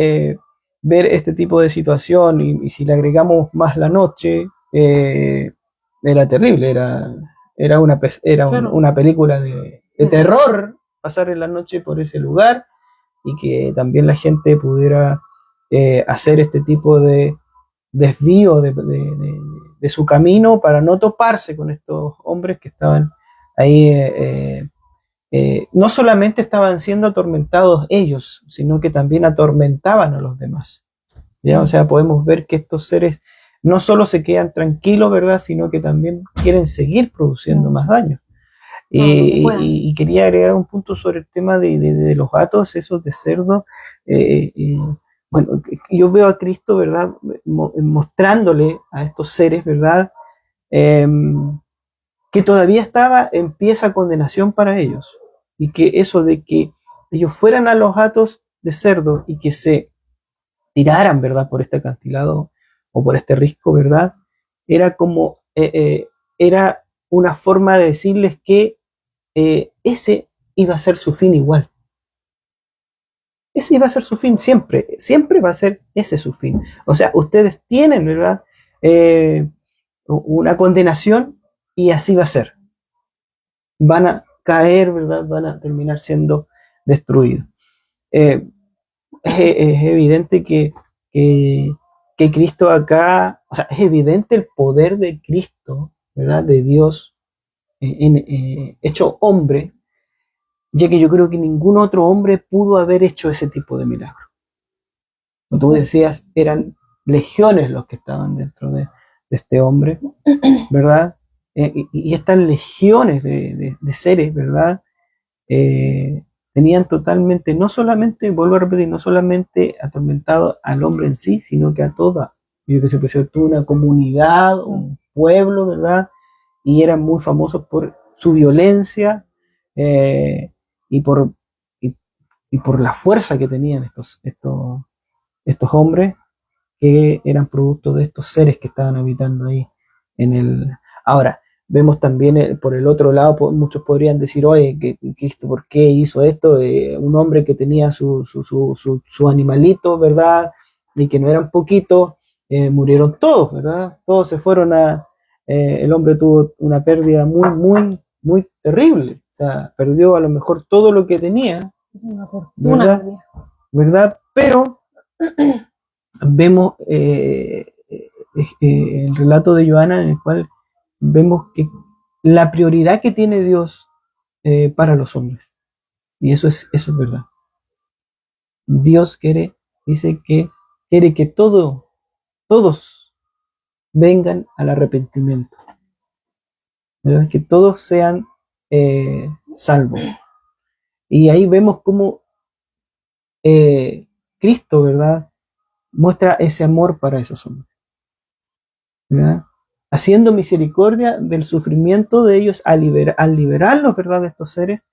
ver este tipo de situación y si le agregamos más la noche, era terrible, era una película de terror pasar en la noche por ese lugar y que también la gente pudiera hacer este tipo de desvío de su camino para no toparse con estos hombres que estaban ahí. No solamente estaban siendo atormentados ellos, sino que también atormentaban a los demás. ¿ya? O sea, podemos ver que estos seres no solo se quedan tranquilos, ¿verdad? Sino que también quieren seguir produciendo más daño. Todo lo que puedan. Y quería agregar un punto sobre el tema de los gatos, esos de cerdo. Bueno, yo veo a Cristo, ¿verdad? Mostrándole a estos seres, ¿verdad? Que todavía estaba en pie esa condenación para ellos. Y que eso de que ellos fueran a los gatos de cerdo y que se tiraran, ¿verdad? Por este acantilado o por este risco, ¿verdad? Era como, era una forma de decirles que ese iba a ser su fin igual. Ese iba a ser su fin siempre, siempre va a ser ese su fin. O sea, ustedes tienen, ¿verdad? Una condenación y así va a ser. Van a caer, ¿verdad? Van a terminar siendo destruidos. Eh, es evidente que Cristo acá, o sea, es evidente el poder de Cristo, ¿verdad? De Dios hecho hombre, ya que yo creo que ningún otro hombre pudo haber hecho ese tipo de milagro. Como tú decías, eran legiones los que estaban dentro de este hombre, ¿verdad? Y estas legiones de seres, ¿verdad? Tenían totalmente, no solamente, vuelvo a repetir, no solamente atormentado al hombre en sí, sino que a toda, yo que se presentó una comunidad, un pueblo, ¿verdad? Y eran muy famosos por su violencia eh, y, por, y, y, por la fuerza que tenían estos hombres que eran producto de estos seres que estaban habitando ahí en el... Ahora, vemos también por el otro lado, muchos podrían decir, oye, que Cristo, ¿por qué hizo esto? Un hombre que tenía su animalito, ¿verdad? Y que no eran poquitos, murieron todos, ¿verdad? Todos se fueron a... el hombre tuvo una pérdida muy, muy, muy terrible. O sea, perdió a lo mejor todo lo que tenía, Una fortuna, ¿verdad? ¿Verdad? Pero vemos el relato de Joana en el cual vemos que la prioridad que tiene Dios para los hombres. Y eso es verdad. Dios dice que quiere que todos vengan al arrepentimiento. ¿Verdad? Que todos sean salvos. Y ahí vemos cómo Cristo, ¿verdad? Muestra ese amor para esos hombres. ¿Verdad? Haciendo misericordia del sufrimiento de ellos al liberarlos, ¿verdad? De estos seres.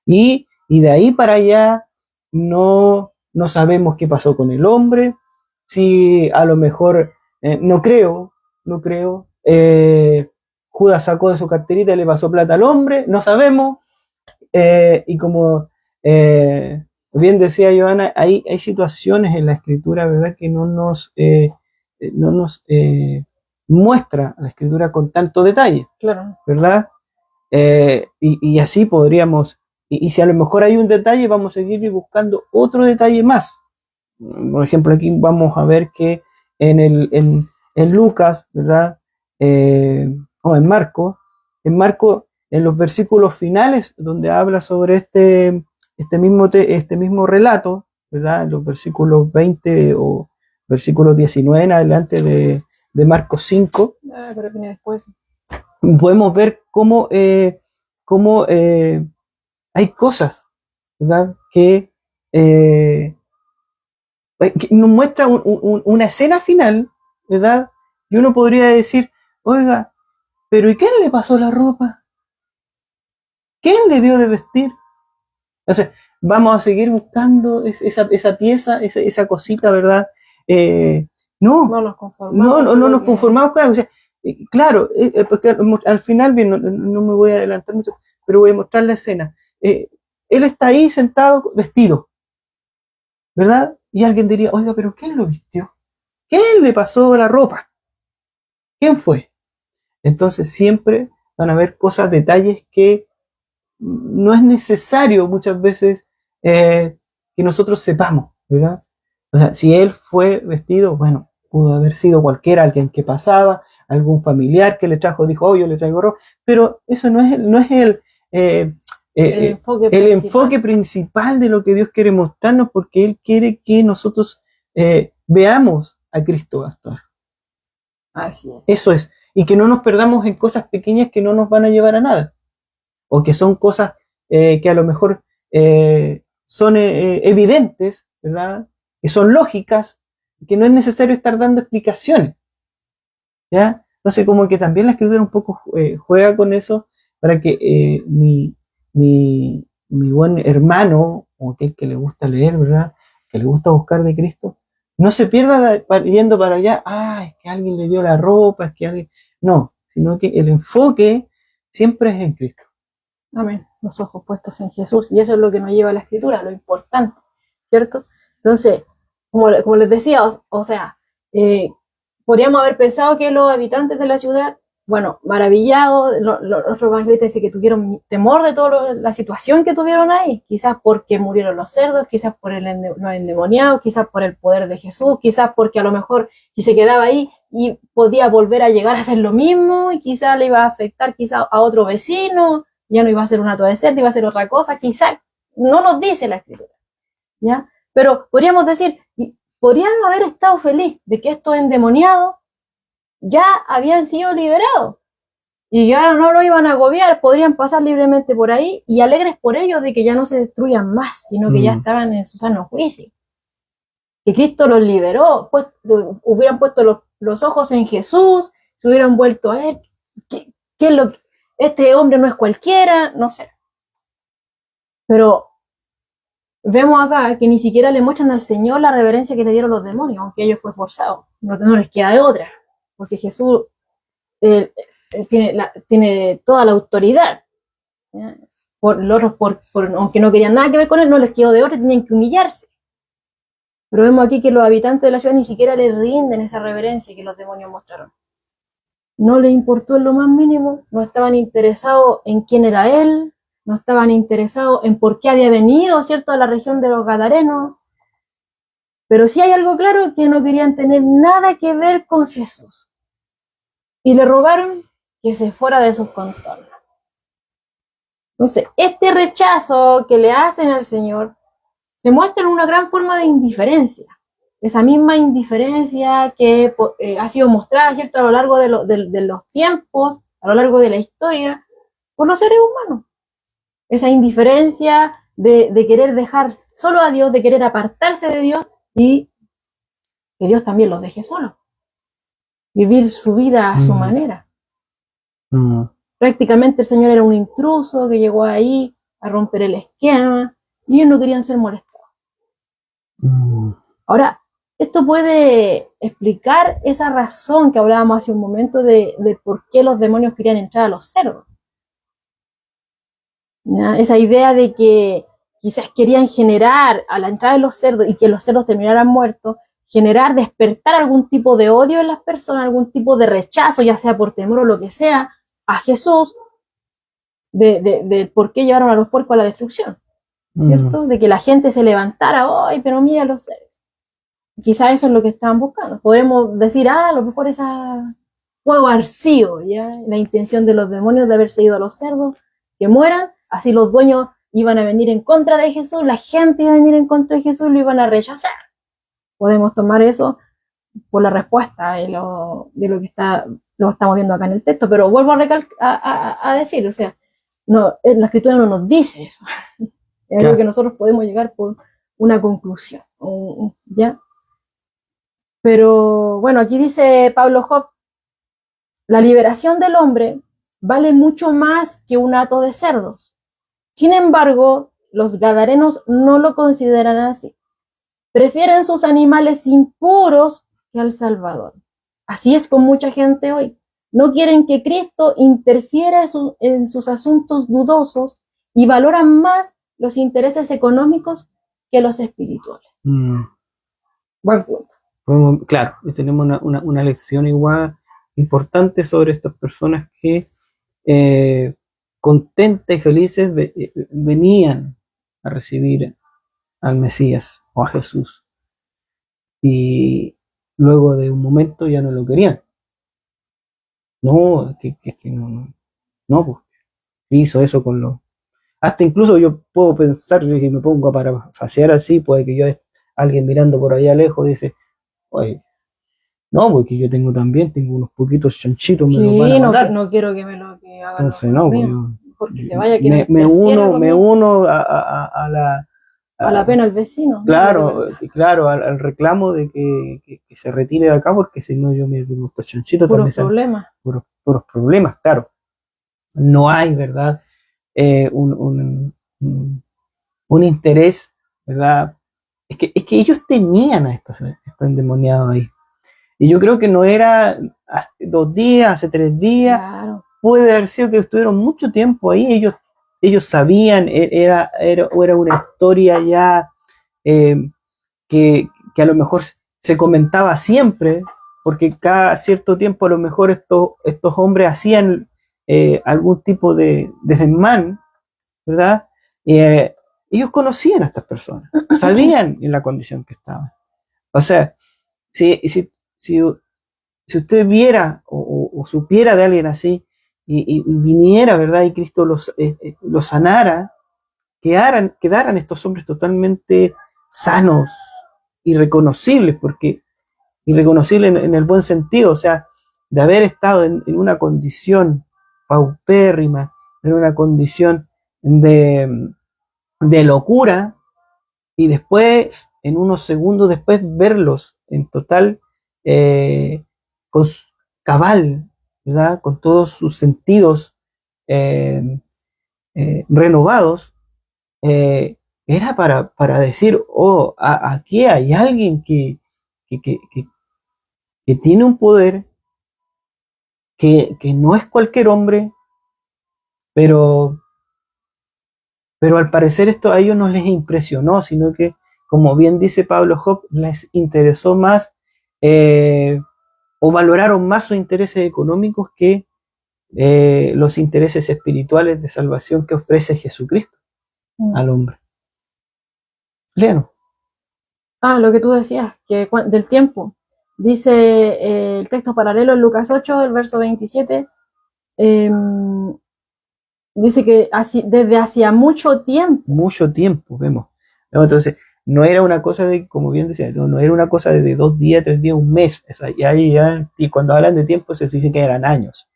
Y de ahí para allá no sabemos qué pasó con el hombre, si a lo mejor, no creo, Judas sacó de su carterita y le pasó plata al hombre, no sabemos, y como bien decía Joana, hay situaciones en la escritura, ¿verdad? Que no nos muestra la escritura con tanto detalle, claro. ¿verdad? Y así podríamos, y si a lo mejor hay un detalle, vamos a seguir buscando otro detalle más. Por ejemplo, aquí vamos a ver que en Lucas, ¿verdad? O en Marco, en los versículos finales, donde habla sobre este mismo relato, ¿verdad? En los versículos 20 o versículos 19 en adelante de Marcos 5, pero viene después. podemos ver cómo hay cosas, ¿verdad? Que nos muestra una escena final, ¿verdad? Y uno podría decir, oiga, pero ¿y quién le pasó la ropa? ¿Quién le dio de vestir? Entonces, vamos a seguir buscando esa pieza, esa cosita, ¿verdad? No, no nos conformamos. No nos conformamos con algo. O sea, claro, porque al final, bien, no me voy a adelantar mucho, pero voy a mostrar la escena. Él está ahí sentado, vestido, ¿verdad? Y alguien diría, oiga, pero ¿quién lo vistió? ¿Quién le pasó la ropa? ¿Quién fue? Entonces siempre van a haber cosas, detalles que no es necesario muchas veces que nosotros sepamos, ¿verdad? O sea, si él fue vestido, bueno, pudo haber sido cualquiera, alguien que pasaba, algún familiar que le trajo, dijo, oh, yo le traigo ropa, pero eso no es el enfoque principal de lo que Dios quiere mostrarnos, porque Él quiere que nosotros veamos a Cristo va a actuar. Así es. Eso es. Y que no nos perdamos en cosas pequeñas que no nos van a llevar a nada. O que son cosas que a lo mejor son evidentes, ¿verdad? Que son lógicas, que no es necesario estar dando explicaciones. ¿Ya? Entonces, como que también la escritura un poco juega con eso para que mi buen hermano, o aquel que le gusta leer, ¿verdad? Que le gusta buscar de Cristo, no se pierda yendo para allá, es que alguien le dio la ropa, es que alguien... No, sino que el enfoque siempre es en Cristo. Amén. Los ojos puestos en Jesús. Y eso es lo que nos lleva a la escritura, lo importante, ¿cierto? Entonces, como les decía, o sea, podríamos haber pensado que los habitantes de la ciudad, bueno, maravillados, los evangelistas dicen que tuvieron temor de toda la situación que tuvieron ahí, quizás porque murieron los cerdos, quizás por los endemoniados, quizás por el poder de Jesús, quizás porque a lo mejor si se quedaba ahí y podía volver a llegar a hacer lo mismo, y quizás le iba a afectar quizás a otro vecino, ya no iba a ser una toda de cerdo, iba a ser otra cosa, quizás no nos dice la escritura, ¿ya? Pero podríamos decir, podrían haber estado felices de que estos endemoniados ya habían sido liberados y ya no lo iban a agobiar, podrían pasar libremente por ahí y alegres por ellos de que ya no se destruyan más, sino que ya estaban en su sano juicio. Que Cristo los liberó, pues hubieran puesto los ojos en Jesús, se hubieran vuelto a él. ¿Qué es lo que este hombre no es cualquiera? No sé. Pero vemos acá que ni siquiera le muestran al Señor la reverencia que le dieron los demonios, aunque ellos fue forzado. No les queda de otra, porque Jesús tiene toda la autoridad. ¿Ya? Aunque no querían nada que ver con él, no les quedó de otra, tenían que humillarse. Pero vemos aquí que los habitantes de la ciudad ni siquiera le rinden esa reverencia que los demonios mostraron. No les importó en lo más mínimo, no estaban interesados en quién era él, no estaban interesados en por qué había venido, ¿cierto?, a la región de los Gadarenos. Pero sí hay algo claro, que no querían tener nada que ver con Jesús. Y le rogaron que se fuera de sus contornos. Entonces, este rechazo que le hacen al Señor se muestra en una gran forma de indiferencia. Esa misma indiferencia que ha sido mostrada, ¿cierto?, a lo largo de los tiempos, a lo largo de la historia, por los seres humanos. Esa indiferencia de querer dejar solo a Dios, de querer apartarse de Dios y que Dios también los deje solos. Vivir su vida a su manera. Prácticamente el Señor era un intruso que llegó ahí a romper el esquema y ellos no querían ser molestados. Ahora, esto puede explicar esa razón que hablábamos hace un momento de por qué los demonios querían entrar a los cerdos. ¿Ya? Esa idea de que quizás querían generar a la entrada de los cerdos y que los cerdos terminaran muertos, despertar algún tipo de odio en las personas, algún tipo de rechazo, ya sea por temor o lo que sea, a Jesús, de por qué llevaron a los puercos a la destrucción, ¿cierto? De que la gente se levantara, ¡ay, pero mira los cerdos! Quizás eso es lo que estaban buscando. Podremos decir, a lo mejor puede haber sido, ¿ya?, la intención de los demonios de haberse ido a los cerdos, que mueran, así los dueños iban a venir en contra de Jesús, la gente iba a venir en contra de Jesús y lo iban a rechazar. Podemos tomar eso por la respuesta de lo que lo estamos viendo acá en el texto, pero vuelvo a decir, o sea, no, la escritura no nos dice eso. Es algo que nosotros podemos llegar por una conclusión, ¿ya? Pero bueno, aquí dice Pablo Job, la liberación del hombre vale mucho más que un hato de cerdos. Sin embargo, los gadarenos no lo consideran así. Prefieren sus animales impuros que al Salvador. Así es con mucha gente hoy. No quieren que Cristo interfiera en sus asuntos dudosos y valoran más los intereses económicos que los espirituales. Buen punto. Claro, tenemos una lección igual importante sobre estas personas que contentas y felices venían a recibir al Mesías o a Jesús, y luego de un momento ya no lo querían. No, que pues hizo eso con los... Hasta incluso yo puedo pensar, que me pongo a parafasear así, puede que yo, alguien mirando por allá lejos, dice, oye, No, porque yo tengo unos poquitos chanchitos, me los van Sí, a no, matar. no quiero que me lo que hagan Entonces, los no, pues míos. yo Porque se vaya quien me interfiera me conmigo. uno a la, A la pena al vecino, ¿no? Lo que claro, verdad. claro, al reclamo de que se retire de acá, porque si no yo me tengo estos chanchitos Puros también salen problemas. puros problemas, claro. No hay, ¿verdad? Eh, un, un interés, ¿verdad? Es que ellos tenían a estos endemoniados ahí. Y yo creo que no era hace 2 días, hace 3 días, Claro. puede haber sido que estuvieron mucho tiempo ahí, ellos sabían, era una historia ya eh, que a lo mejor se comentaba siempre, porque cada cierto tiempo a lo mejor estos hombres hacían algún tipo de desmán, ¿verdad? Ellos conocían a estas personas, sabían en la condición que estaban. O sea, si, si, si, si usted viera o supiera de alguien así y viniera, ¿verdad? Y Cristo los sanara, quedaran estos hombres totalmente sanos, irreconocibles, porque irreconocibles en el buen sentido, o sea, de haber estado en una condición paupérrima, en una condición de locura, y después, en unos segundos después, verlos en total, eh, con cabal, ¿verdad? Con todos sus sentidos eh, renovados, eh, era para decir, oh, aquí hay alguien que, que, que, que tiene un poder, que no es cualquier hombre, pero, pero al parecer esto a ellos no les impresionó, sino que, como bien dice Pablo Job, les interesó más eh, o valoraron más sus intereses económicos que los intereses espirituales de salvación que ofrece Jesucristo al hombre. Léanos. Ah, lo que tú decías, que del tiempo. Dice el texto paralelo en Lucas 8, el verso 27. eh, Dice que desde hacía mucho tiempo. Mucho tiempo, vemos. Entonces, no era una cosa de, como bien decía, no era una cosa de 2 días, 3 días, un mes. Y cuando hablan de tiempo se dice que eran años,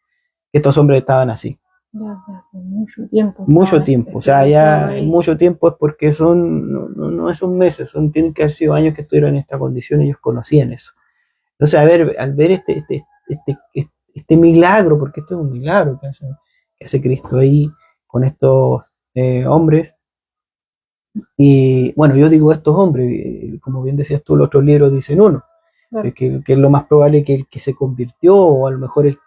que estos hombres estaban así. Desde hace mucho tiempo Mucho estaban tiempo, o sea, esclavizados ya ahí. mucho tiempo es porque no son meses, tienen que haber sido años que estuvieron en esta condición y ellos conocían eso. Entonces, al ver este milagro, porque esto es un milagro que hace Cristo ahí con estos hombres. Y bueno, yo digo estos hombres, como bien decías tú, los otros libros dicen uno, Claro. que es lo más probable que el que se convirtió, o a lo mejor el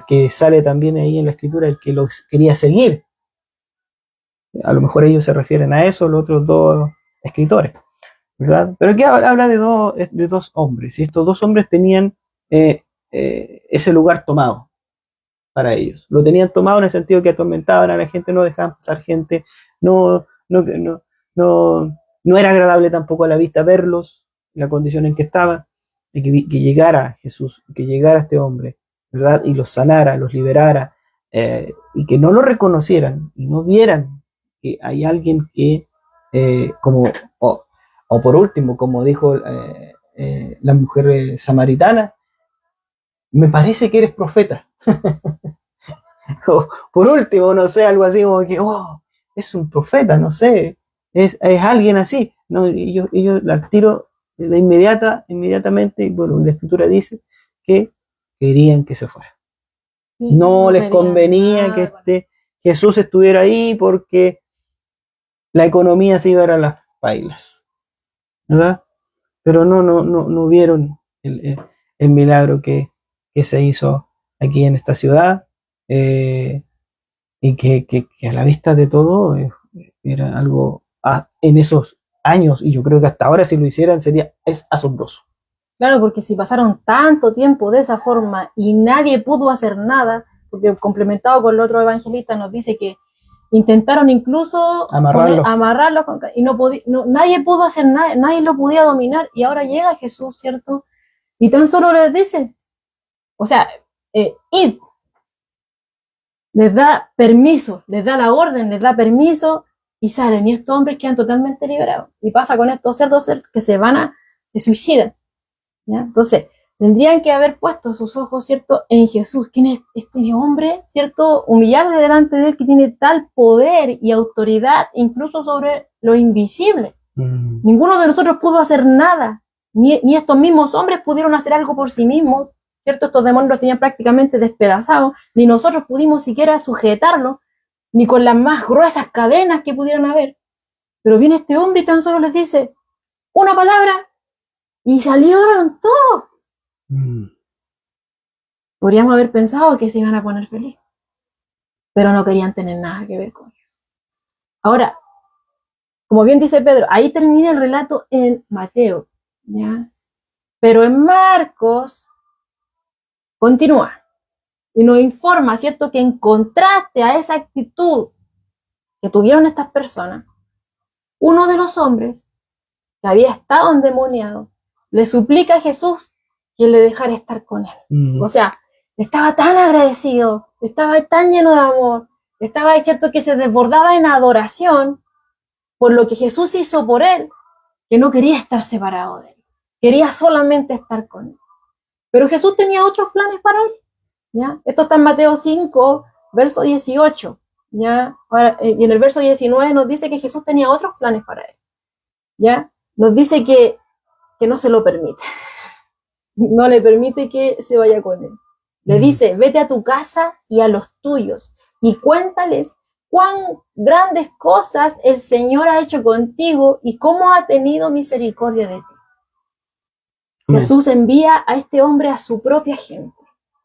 que sale también ahí en la escritura, el que los quería seguir. A lo mejor ellos se refieren a eso, los otros dos escritores, ¿verdad? Pero aquí habla de dos hombres, y estos dos hombres tenían ese lugar tomado para ellos. Lo tenían tomado en el sentido que atormentaban a la gente, no dejaban pasar gente, no, no, no, no era agradable tampoco a la vista verlos, la condición en que estaban, y que llegara Jesús, que llegara este hombre, ¿verdad? Y los sanara, los liberara, y que no lo reconocieran y no vieran que hay alguien que, como, o por último, como dijo la mujer samaritana, me parece que eres profeta. O, por último, no sé, algo así como que, oh, es un profeta, no sé, es alguien así. No, ellos al tiro de inmediatamente, bueno, la escritura dice que querían que se fuera. Sí, No no les querían convenía que nada. Jesús estuviera ahí porque la economía se iba a ir a las pailas, ¿verdad? Pero no vieron el milagro que se hizo aquí en esta ciudad. Y que a la vista de todo era algo en esos años, y yo creo que hasta ahora si lo hicieran es asombroso. Claro, porque si pasaron tanto tiempo de esa forma y nadie pudo hacer nada, porque complementado con el otro evangelista nos dice que intentaron incluso Amarrarlo. amarrarlo y nadie pudo hacer nada, nadie lo podía dominar y ahora llega Jesús, ¿cierto? Y tan solo les dice, o sea, id, les da permiso, les da la orden, les da permiso y salen y estos hombres quedan totalmente liberados. Y pasa con estos cerdos que se suicidan. ¿ya? Entonces, tendrían que haber puesto sus ojos, ¿cierto?, en Jesús. ¿Quién es este hombre, ¿cierto? Humillarse delante de él, que tiene tal poder y autoridad, incluso sobre lo invisible. Ninguno de nosotros pudo hacer nada, ni estos mismos hombres pudieron hacer algo por sí mismos, ¿cierto? Estos demonios los tenían prácticamente despedazados, ni nosotros pudimos siquiera sujetarlo, ni con las más gruesas cadenas que pudieran haber. Pero viene este hombre y tan solo les dice una palabra y salieron todos. Podríamos haber pensado que se iban a poner felices, pero no querían tener nada que ver con eso. Ahora, como bien dice Pedro, ahí termina el relato en Mateo, ¿ya? Pero en Marcos continúa y nos informa, ¿cierto?, que en contraste a esa actitud que tuvieron estas personas, uno de los hombres que había estado endemoniado le suplica a Jesús que le dejara estar con él. O sea, estaba tan agradecido, estaba tan lleno de amor, estaba, cierto, que se desbordaba en adoración por lo que Jesús hizo por él, que no quería estar separado de él, quería solamente estar con él. Pero Jesús tenía otros planes para él, ¿ya? Esto está en Mateo 5, verso 18, ¿ya? Ahora, y en el verso 19 nos dice que Jesús tenía otros planes para él, ¿ya? Nos dice que no se lo permite, no le permite que se vaya con él. Le dice, vete a tu casa y a los tuyos y cuéntales cuán grandes cosas el Señor ha hecho contigo y cómo ha tenido misericordia de ti. Jesús envía a este hombre a su propia gente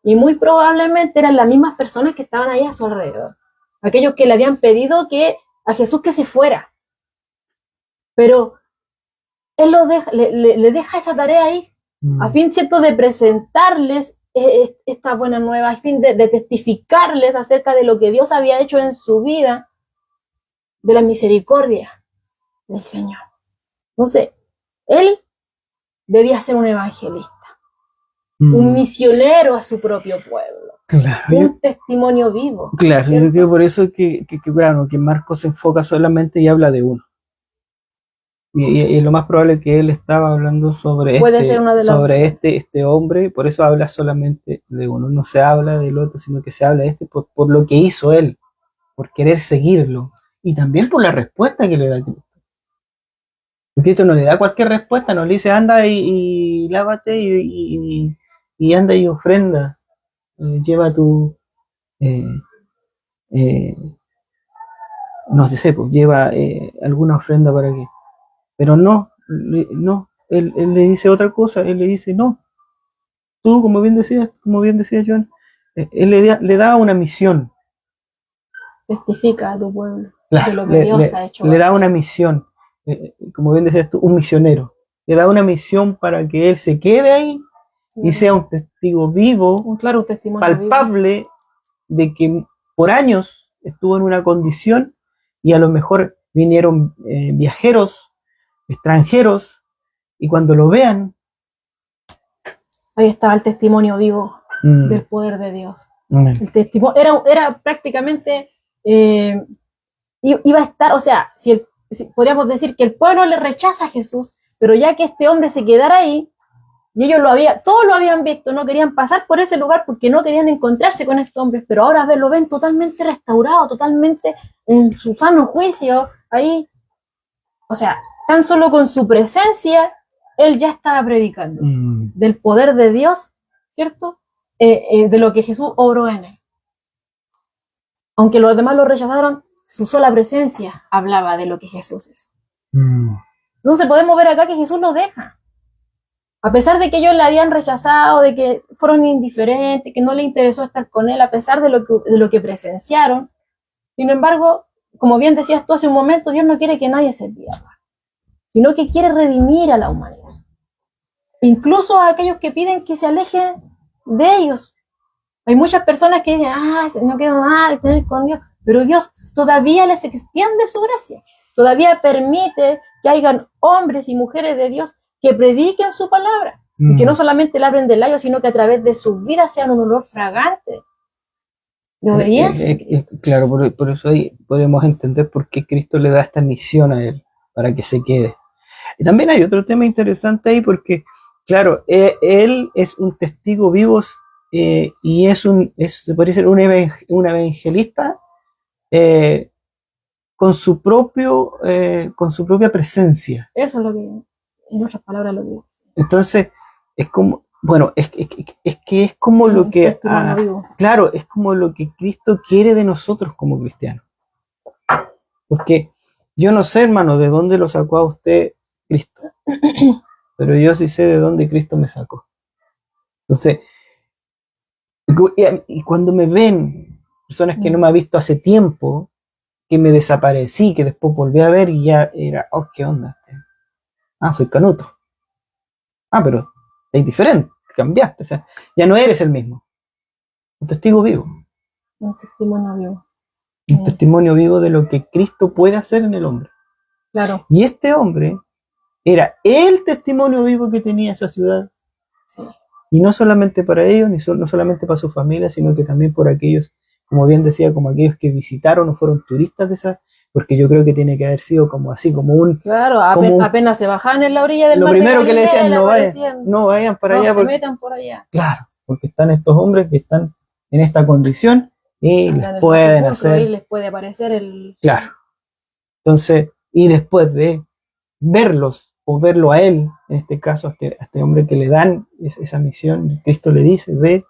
y muy probablemente eran las mismas personas que estaban ahí a su alrededor, aquellos que le habían pedido a Jesús que se fuera, pero él le deja esa tarea ahí a fin, ¿cierto?, de presentarles esta buena nueva, a fin de testificarles acerca de lo que Dios había hecho en su vida, de la misericordia del Señor. Entonces, él debía ser un evangelista, un misionero a su propio pueblo, un testimonio vivo. Claro, yo creo por eso que Marcos se enfoca solamente y habla de uno. Y lo más probable es que él estaba hablando sobre este hombre, por eso habla solamente de uno. No se habla del otro, sino que se habla de este por lo que hizo él, por querer seguirlo, y también por la respuesta que le da Cristo. Cristo no le da cualquier respuesta, no le dice anda y lávate y anda y ofrenda, lleva tu... no sé, pues lleva alguna ofrenda para que... Pero no, él le dice otra cosa, él le dice, no, tú, como bien decía John, él le da una misión. Testifica a tu pueblo de lo que Dios ha hecho. Le da una misión, como bien decías tú, un misionero. Le da una misión para que él se quede ahí y sea un testigo vivo, un testimonio palpable, vivo, de que por años estuvo en una condición y a lo mejor vinieron viajeros extranjeros y cuando lo vean, ahí estaba el testimonio vivo del poder de Dios. El testimonio era prácticamente iba a estar, o sea, si podríamos decir que el pueblo le rechaza a Jesús, pero ya que este hombre se quedara ahí y ellos todos lo habían visto, no querían pasar por ese lugar porque no querían encontrarse con este hombre, pero ahora lo ven totalmente restaurado, totalmente en su sano juicio ahí, o sea, tan solo con su presencia, él ya estaba predicando del poder de Dios, ¿cierto? De lo que Jesús obró en él. Aunque los demás lo rechazaron, su sola presencia hablaba de lo que Jesús es. Entonces podemos ver acá que Jesús lo deja. A pesar de que ellos le habían rechazado, de que fueron indiferentes, que no le interesó estar con él, a pesar de lo que presenciaron. Sin embargo, como bien decías tú hace un momento, Dios no quiere que nadie se pierda, sino que quiere redimir a la humanidad. Incluso a aquellos que piden que se alejen de ellos. Hay muchas personas que dicen, no quiero nada tener con Dios, pero Dios todavía les extiende su gracia, todavía permite que hayan hombres y mujeres de Dios que prediquen su palabra, y que no solamente la abren del layo, sino que a través de sus vidas sean un olor fragante de obediencia. Claro, por eso ahí podemos entender por qué Cristo le da esta misión a él, para que se quede. Y también hay otro tema interesante ahí, porque Claro, él es un testigo vivo y se puede decir un evangelista eh, con su propia presencia. Eso es lo que, en otras palabras, lo que dice. Entonces, es como, bueno, es que es como lo Un que, testimonio vivo. claro, es como lo que Cristo quiere de nosotros como cristianos. Porque yo no sé, hermano, de dónde lo sacó a usted Cristo, pero yo sí sé de dónde Cristo me sacó. Entonces, y cuando me ven personas que no me han visto hace tiempo, que me desaparecí, que después volví a ver y ya era, oh, ¿qué onda? Ah, soy Canuto. Ah, pero es diferente, cambiaste, o sea, ya no eres el mismo. Un testigo vivo, Un testimonio vivo. un testimonio vivo de lo que Cristo puede hacer en el hombre. Claro. Y este hombre era el testimonio vivo que tenía esa ciudad. Sí. Y no solamente para ellos, no solamente para su familia, sino que también por aquellos, como bien decía, como aquellos que visitaron o fueron turistas de esa, porque yo creo que tiene que haber sido como así, como un... Claro, como apenas se bajaban en la orilla del lo mar de primero que le Galilea, decían, le no aparecían, vayan para no allá. se metan por allá. Claro, porque están estos hombres que están en esta condición y Acá les en el pueden sepulcro, ahí hacer... les puede aparecer el... Claro. Entonces, y después de verlos o verlo a él, en este caso a este hombre que le dan esa misión, Cristo le dice, ve,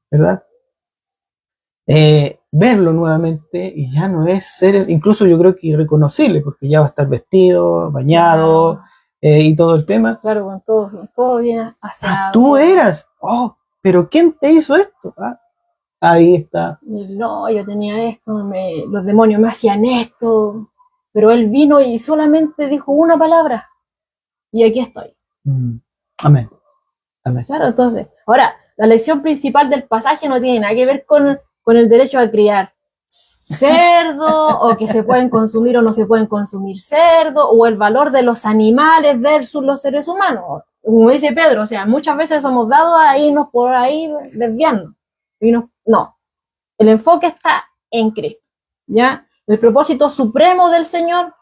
¿verdad? Verlo nuevamente y ya no es ser, incluso yo creo que irreconocible, porque ya va a estar vestido, bañado y todo el tema. Claro, con todo bien aseado. Tú eras, oh, pero ¿quién te hizo esto? Ahí está. Y no, yo tenía esto, los demonios me hacían esto, pero él vino y solamente dijo una palabra y aquí estoy. Amén. Amén. Claro, entonces, ahora, la lección principal del pasaje no tiene nada que ver con el derecho a criar cerdo, o que se pueden consumir o no se pueden consumir cerdo, o el valor de los animales versus los seres humanos. Como dice Pedro, o sea, muchas veces somos dados a irnos por ahí desviando. No, el enfoque está en Cristo, ¿ya? El propósito supremo del Señor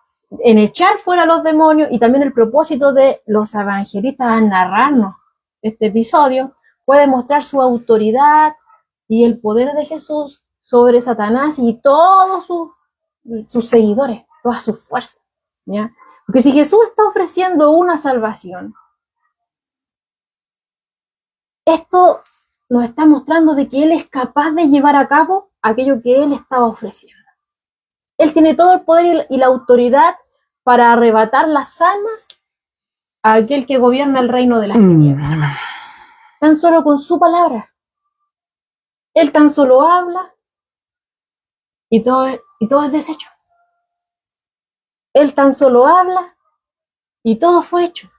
en echar fuera a los demonios y también el propósito de los evangelistas a narrarnos este episodio puede mostrar su autoridad y el poder de Jesús sobre Satanás y todos sus seguidores, todas sus fuerzas, ¿ya? Porque si Jesús está ofreciendo una salvación, esto nos está mostrando de que Él es capaz de llevar a cabo aquello que Él estaba ofreciendo. Él tiene todo el poder y la autoridad para arrebatar las almas a aquel que gobierna el reino de las tinieblas. Tan solo con su palabra. Él tan solo habla y todo es deshecho. Él tan solo habla y todo fue hecho.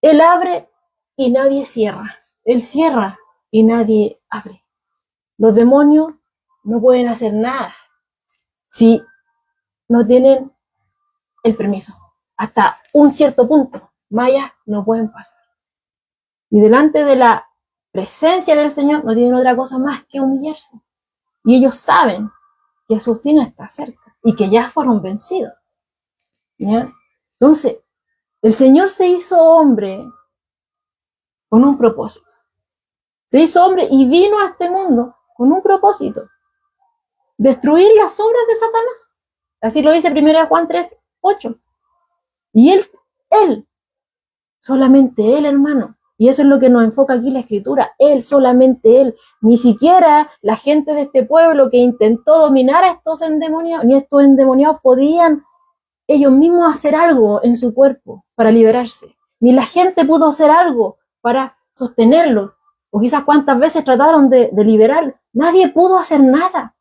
Él abre y nadie cierra. Él cierra y nadie abre. Los demonios no pueden hacer nada si no tienen el permiso. Hasta un cierto punto, mayas no pueden pasar. Y delante de la presencia del Señor no tienen otra cosa más que humillarse. Y ellos saben que su fin está cerca y que ya fueron vencidos. ¿Ya? Entonces, el Señor se hizo hombre con un propósito. Se hizo hombre y vino a este mundo con un propósito. Destruir las obras de Satanás. Así lo dice 1 Juan 3:8. Y él, solamente él, hermano. Y eso es lo que nos enfoca aquí la Escritura. Él, solamente él. Ni siquiera la gente de este pueblo que intentó dominar a estos endemoniados, ni estos endemoniados podían ellos mismos hacer algo en su cuerpo para liberarse. Ni la gente pudo hacer algo para sostenerlo. O quizás cuántas veces trataron de liberarlo. Nadie pudo hacer nada.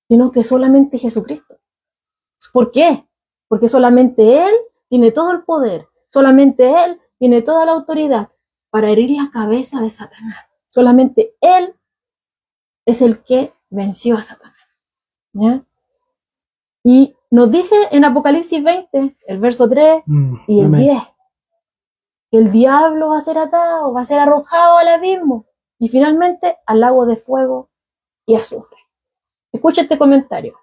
Sino que solamente Jesucristo. ¿Por qué? Porque solamente Él tiene todo el poder. Solamente Él tiene toda la autoridad para herir la cabeza de Satanás. Solamente Él es el que venció a Satanás. ¿Ya? Y nos dice en Apocalipsis 20, el verso 3 y el 10, que el diablo va a ser atado, va a ser arrojado al abismo y finalmente al lago de fuego y azufre. Escucha este comentario.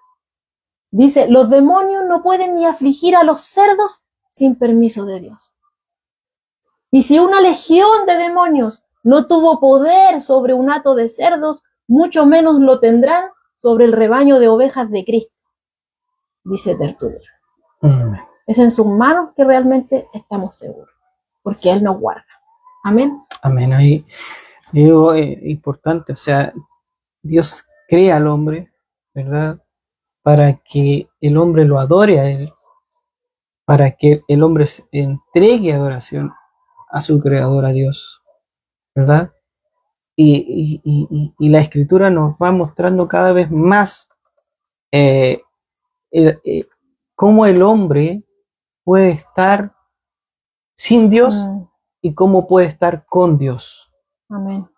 Dice, los demonios no pueden ni afligir a los cerdos sin permiso de Dios. Y si una legión de demonios no tuvo poder sobre un hato de cerdos, mucho menos lo tendrán sobre el rebaño de ovejas de Cristo, dice Tertulio. Amén. Es en sus manos que realmente estamos seguros, porque Él nos guarda. Amén. Amén. Ahí digo, importante, o sea, Dios crea al hombre, ¿verdad? Para que el hombre lo adore a Él, para que el hombre entregue adoración a su creador, a Dios, ¿verdad? Y la escritura nos va mostrando cada vez más eh, cómo el hombre puede estar sin Dios y cómo puede estar con Dios. Amén.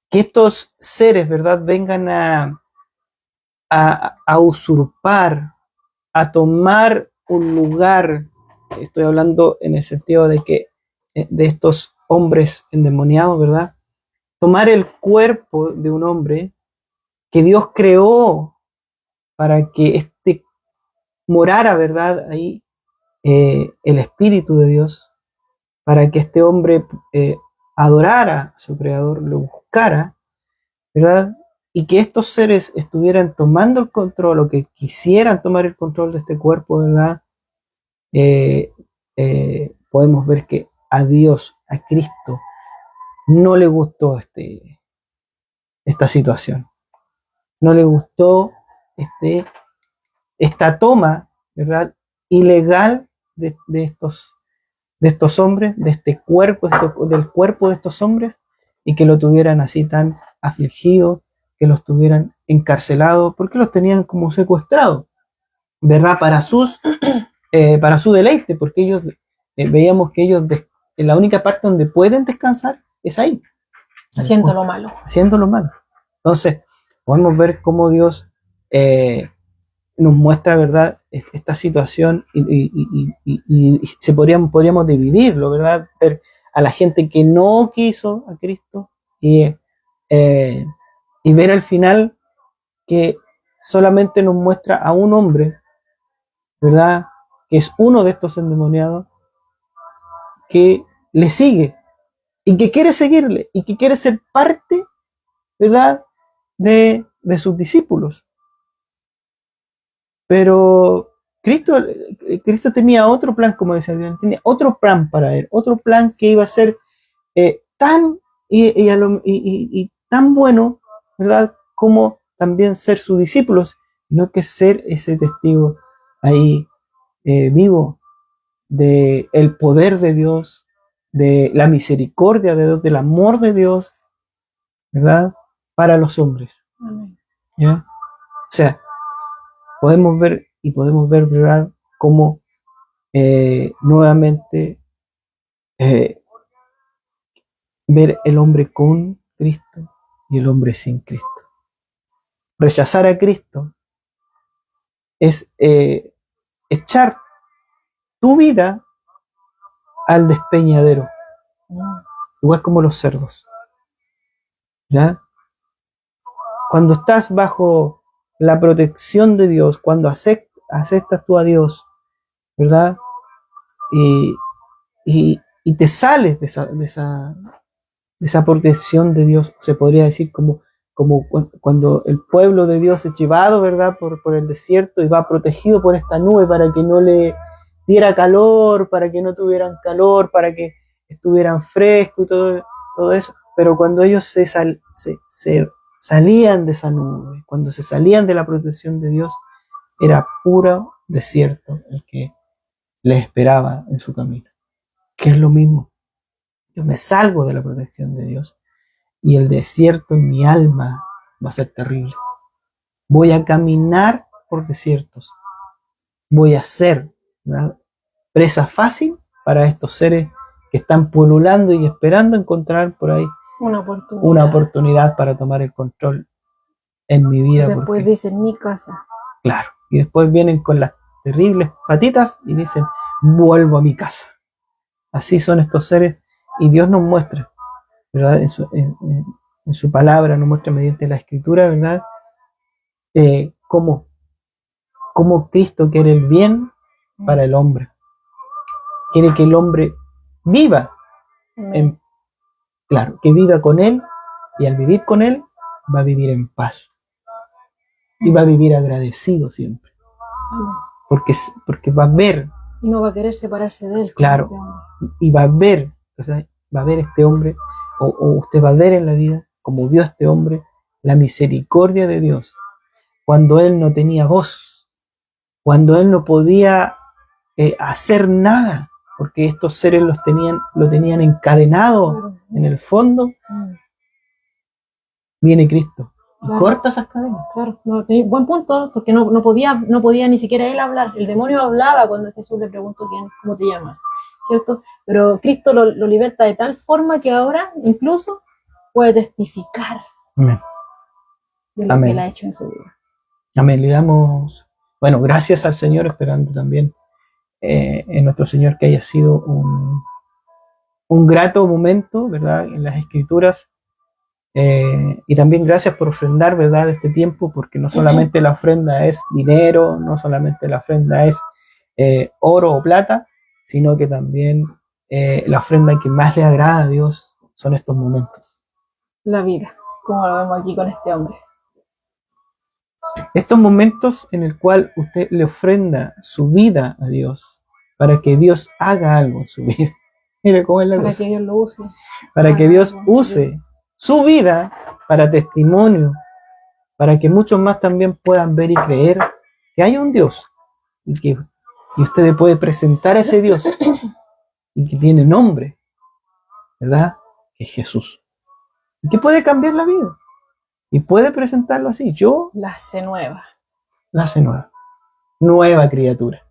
Que estos seres, ¿verdad?, vengan a usurpar, a tomar un lugar. Estoy hablando en el sentido de que de estos hombres endemoniados, ¿verdad? Tomar el cuerpo de un hombre que Dios creó para que éste morara, ¿verdad? Ahí el Espíritu de Dios, para que este hombre adorara a su Creador, lo buscara, ¿verdad? Y que estos seres estuvieran tomando el control o que quisieran tomar el control de este cuerpo, ¿verdad? Podemos ver que a Dios, a Cristo, no le gustó esta situación. No le gustó esta toma, ¿verdad?, ilegal de estos hombres, de este cuerpo, del cuerpo de estos hombres, y que lo tuvieran así tan afligido, que los tuvieran encarcelados, porque los tenían como secuestrados, ¿verdad? Para su deleite, porque ellos, veíamos que ellos, en la única parte donde pueden descansar es ahí. Haciendo lo malo. Haciendo lo malo. Entonces, podemos ver cómo Dios nos muestra, ¿verdad?, esta situación y podríamos dividirlo, ¿verdad? Ver a la gente que no quiso a Cristo y ver al final que solamente nos muestra a un hombre, ¿verdad?, que es uno de estos endemoniados, que le sigue y que quiere seguirle y que quiere ser parte, ¿verdad?, de sus discípulos. Pero Cristo tenía otro plan, como decía Dios, tenía otro plan para él, otro plan que iba a ser tan tan bueno, ¿verdad?, como también ser sus discípulos, no que ser ese testigo ahí vivo de el poder de Dios, de la misericordia de Dios, del amor de Dios, ¿verdad?, para los hombres. ¿Ya? O sea, podemos ver, ¿verdad?, cómo nuevamente ver el hombre con Cristo y el hombre sin Cristo. Rechazar a Cristo es echar tu vida al despeñadero, igual como los cerdos. ¿Ya? Cuando estás bajo la protección de Dios, cuando aceptas tú a Dios, ¿verdad?, y te sales de esa protección de Dios, se podría decir como cuando el pueblo de Dios es llevado, ¿verdad?, por el desierto y va protegido por esta nube para que no le diera calor, para que no tuvieran calor, para que estuvieran frescos y todo eso. Pero cuando ellos se salían de esa nube, cuando se salían de la protección de Dios, era puro desierto el que les esperaba en su camino. Que es lo mismo. Yo me salgo de la protección de Dios y el desierto en mi alma va a ser terrible. Voy a caminar por desiertos. Voy a ser, ¿verdad?, presa fácil para estos seres que están pululando y esperando encontrar por ahí una oportunidad para tomar el control en mi vida. Y después dicen mi casa. Claro. Y después vienen con las terribles patitas y dicen, vuelvo a mi casa. Así son estos seres y Dios nos muestra, ¿verdad?, en su palabra, nos muestra mediante la escritura, ¿verdad?, cómo Cristo quiere el bien para el hombre. Quiere que el hombre viva Amén. Claro, que viva con Él, y al vivir con Él va a vivir en paz y va a vivir agradecido siempre, Amén. porque va a ver, Y no va a querer separarse de él. claro, como este hombre. y va a ver, o sea, va a ver este hombre, o usted va a ver en la vida, como vio este hombre, la misericordia de Dios, cuando él no tenía voz, cuando él no podía hacer nada, porque estos seres lo tenían encadenado Claro. en el fondo. Mm. Viene Cristo y Claro. corta esas cadenas. Claro, no, buen punto, porque no podía ni siquiera él hablar. El demonio hablaba cuando Jesús le preguntó cómo te llamas, ¿cierto? Pero Cristo lo liberta de tal forma que ahora incluso puede testificar Amén. de lo Amén. que él ha hecho en su vida. Amén. Le damos, bueno, gracias al Señor, esperando también en nuestro Señor que haya sido un grato momento, ¿verdad? En las Escrituras. Y también gracias por ofrendar, ¿verdad? Este tiempo, porque no solamente la ofrenda es dinero, no solamente la ofrenda es oro o plata, sino que también la ofrenda que más le agrada a Dios son estos momentos. La vida, como lo vemos aquí con este hombre. Estos momentos en el cual usted le ofrenda su vida a Dios para que Dios haga algo en su vida. Mire cómo es la Para cosa. que Dios lo use. Para que Dios algo en su use su vida para testimonio, para que muchos más también puedan ver y creer que hay un Dios y que usted puede presentar a ese Dios y que tiene nombre, ¿verdad? Que es Jesús. Y que puede cambiar la vida. Y puede presentarlo así. Yo La hace nueva. la hace nueva. Nueva criatura.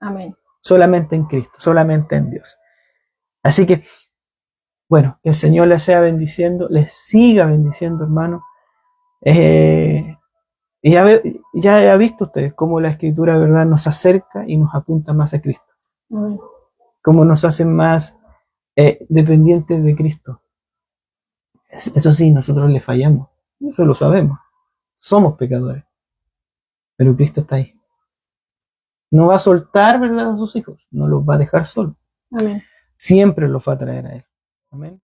Amén. Solamente en Cristo, solamente en Dios. Así que, bueno, que el Señor les sea bendiciendo, les siga bendiciendo, hermano. Y ya ha visto ustedes cómo la Escritura, ¿verdad?, nos acerca y nos apunta más a Cristo. Amén. Cómo nos hace más dependientes de Cristo. Eso sí, nosotros le fallamos. Eso lo sabemos. Somos pecadores. Pero Cristo está ahí. No va a soltar, ¿verdad?, a sus hijos. No los va a dejar solos. Amén. Siempre los va a traer a Él. Amén.